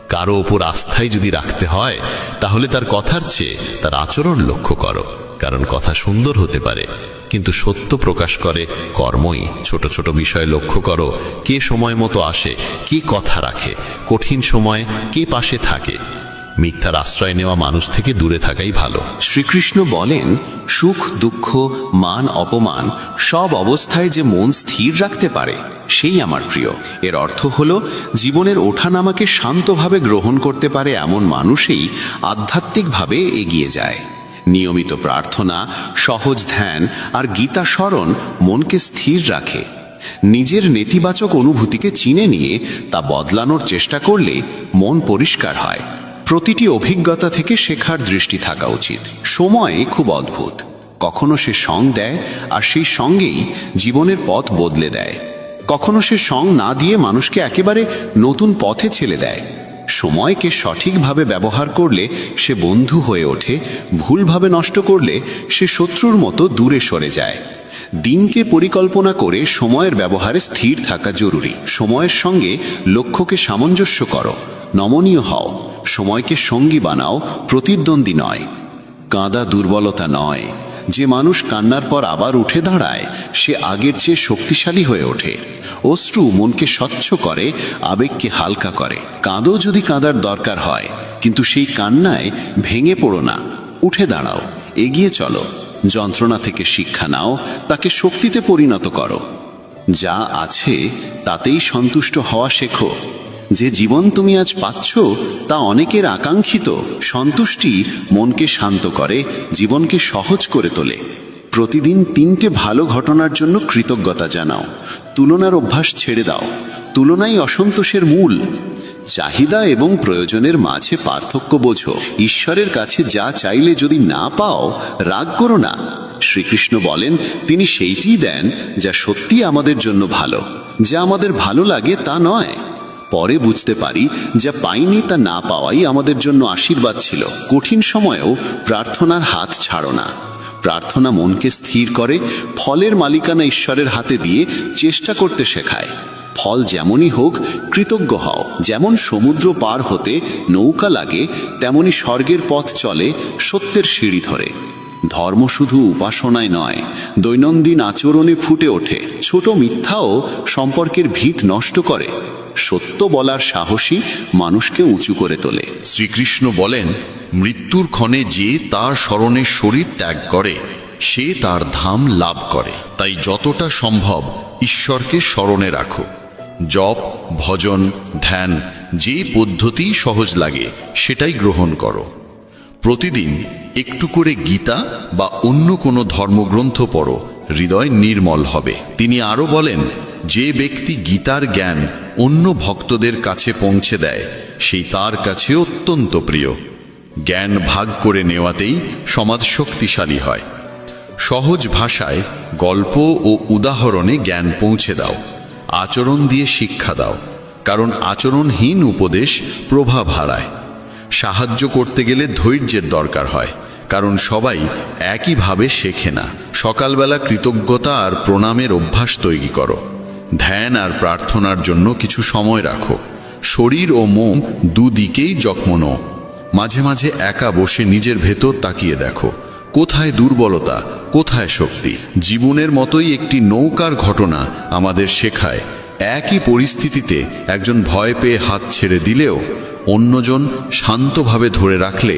কারো ওপর আস্থাই যদি রাখতে হয়, তাহলে তার কথার চেয়ে তার আচরণ লক্ষ্য করো। কারণ কথা সুন্দর হতে পারে, কিন্তু সত্য প্রকাশ করে কর্মই। ছোট ছোট বিষয় লক্ষ্য করো, কে সময় মতো আসে, কে কথা রাখে, কঠিন সময় কে পাশে থাকে। মিথ্যার আশ্রয় নেওয়া মানুষ থেকে দূরে থাকাই ভালো। শ্রীকৃষ্ণ বলেন, সুখ দুঃখ মান অপমান সব অবস্থায় যে মন স্থির রাখতে পারে সেই আমার প্রিয়। এর অর্থ হলো জীবনের ওঠানামাকে শান্তভাবে গ্রহণ করতে পারে এমন মানুষই আধ্যাত্মিকভাবে এগিয়ে যায়। নিয়মিত প্রার্থনা, সহজ ধ্যান আর গীতা স্মরণ মনকে স্থির রাখে। নিজের নেতিবাচক অনুভূতিকে চিনে নিয়ে তা বদলানোর চেষ্টা করলে মন পরিষ্কার হয়। প্রতিটি অভিজ্ঞতা থেকে শেখার দৃষ্টি থাকা উচিত। সময় খুব অদ্ভুত, কখনো সে সং দেয় আর সেই সঙ্গেই জীবনের পথ বদলে দেয়। কখনো সে সং না দিয়ে মানুষকে একেবারে নতুন পথে ছেড়ে দেয়। সময়কে সঠিকভাবে ব্যবহার করলে সে বন্ধু হয়ে ওঠে, ভুলভাবে নষ্ট করলে সে শত্রুর মতো দূরে সরে যায়। দিনকে পরিকল্পনা করে সময়ের ব্যবহারে স্থির থাকা জরুরি। সময়ের সঙ্গে লক্ষ্যকে সামঞ্জস্য করো, নমনীয় হও, সময়কে সঙ্গী বানাও, প্রতিদ্বন্দ্বী নয়। কাঁদা দুর্বলতা নয়। যে মানুষ কান্নার পর আবার উঠে দাঁড়ায়, সে আগের চেয়ে শক্তিশালী হয়ে ওঠে। অশ্রু মনকে স্বচ্ছ করে, আবেগকে হালকা করে। কাঁদো যদি কাঁদার দরকার হয়, কিন্তু সেই কান্নায় ভেঙে পড়ো না। উঠে দাঁড়াও, এগিয়ে চলো। যন্ত্রণা থেকে শিক্ষা নাও, তাকে শক্তিতে পরিণত করো। যা আছে তাতেই সন্তুষ্ট হওয়া শেখো। যে জীবন তুমি আজ পাচ্ছ তা অনেকের আকাঙ্ক্ষিত। সন্তুষ্টি মনকে শান্ত করে, জীবনকে সহজ করে তোলে। প্রতিদিন 3টে ভালো ঘটনার জন্য কৃতজ্ঞতা জানাও। তুলনার অভ্যাস ছেড়ে দাও। তুলনাই অসন্তোষের মূল। চাহিদা এবং প্রয়োজনের মাঝে পার্থক্য বোঝো। ঈশ্বরের কাছে যা চাইলে যদি না পাও, রাগ করো না। শ্রীকৃষ্ণ বলেন, তিনি সেইটিই দেন যা সত্যি আমাদের জন্য ভালো। যা আমাদের ভালো লাগে তা নয়। পরে বুঝতে পারি যা পাইনি তা না পাওয়াই আমাদের জন্য আশীর্বাদ ছিল। কঠিন সময়েও প্রার্থনার হাত ছাড়ো না। প্রার্থনা মনকে স্থির করে, ফলের মালিকানা ঈশ্বরের হাতে দিয়ে চেষ্টা করতে শেখায়। ফল যেমনই হোক, কৃতজ্ঞ হও। যেমন সমুদ্র পার হতে নৌকা লাগে, তেমনি স্বর্গের পথ চলে সত্যের সিঁড়ি ধরে। ধর্ম শুধু উপাসনায় নয়, দৈনন্দিন আচরণে ফুটে ওঠে। ছোট মিথ্যাও সম্পর্কের ভিত নষ্ট করে। সত্য বলার সাহসী মানুষকে উঁচু করে তোলে। শ্রীকৃষ্ণ বলেন, মৃত্যুর ক্ষণে যে তার স্মরণে শরীর ত্যাগ করে, সে তার ধাম লাভ করে। তাই যতটা সম্ভব ঈশ্বরকে স্মরণে রাখো। জপ, ভজন, ধ্যান যে পদ্ধতি সহজ লাগে সেটাই গ্রহণ করো। প্রতিদিন একটু করে গীতা বা অন্য কোনো ধর্মগ্রন্থ পড়ো, হৃদয় নির্মল হবে। তিনি আরও বলেন, যে ব্যক্তি গীতার জ্ঞান অন্য ভক্তদের কাছে পৌঁছে দেয়, সেই তার কাছে অত্যন্ত প্রিয়। জ্ঞান ভাগ করে নেওয়াতেই সমাজ শক্তিশালী হয়। সহজ ভাষায় গল্প ও উদাহরণে জ্ঞান পৌঁছে দাও। আচরণ দিয়ে শিক্ষা দাও, কারণ আচরণহীন উপদেশ প্রভাব হারায়। সাহায্য করতে গেলে ধৈর্যের দরকার হয়, কারণ সবাই একইভাবে শেখে না। সকালবেলা কৃতজ্ঞতা আর প্রণামের অভ্যাস তৈরি করো। ধ্যান আর প্রার্থনার জন্য কিছু সময় রাখো। শরীর ও মন দুদিকেই জখমনো। মাঝে মাঝে একা বসে নিজের ভেতর তাকিয়ে দেখো, কোথায় দুর্বলতা, কোথায় শক্তি। জীবনের মতোই একটি নৌকার ঘটনা আমাদের শেখায়, একই পরিস্থিতিতে একজন ভয় পেয়ে হাত ছেড়ে দিলেও অন্যজন শান্তভাবে ধরে রাখলে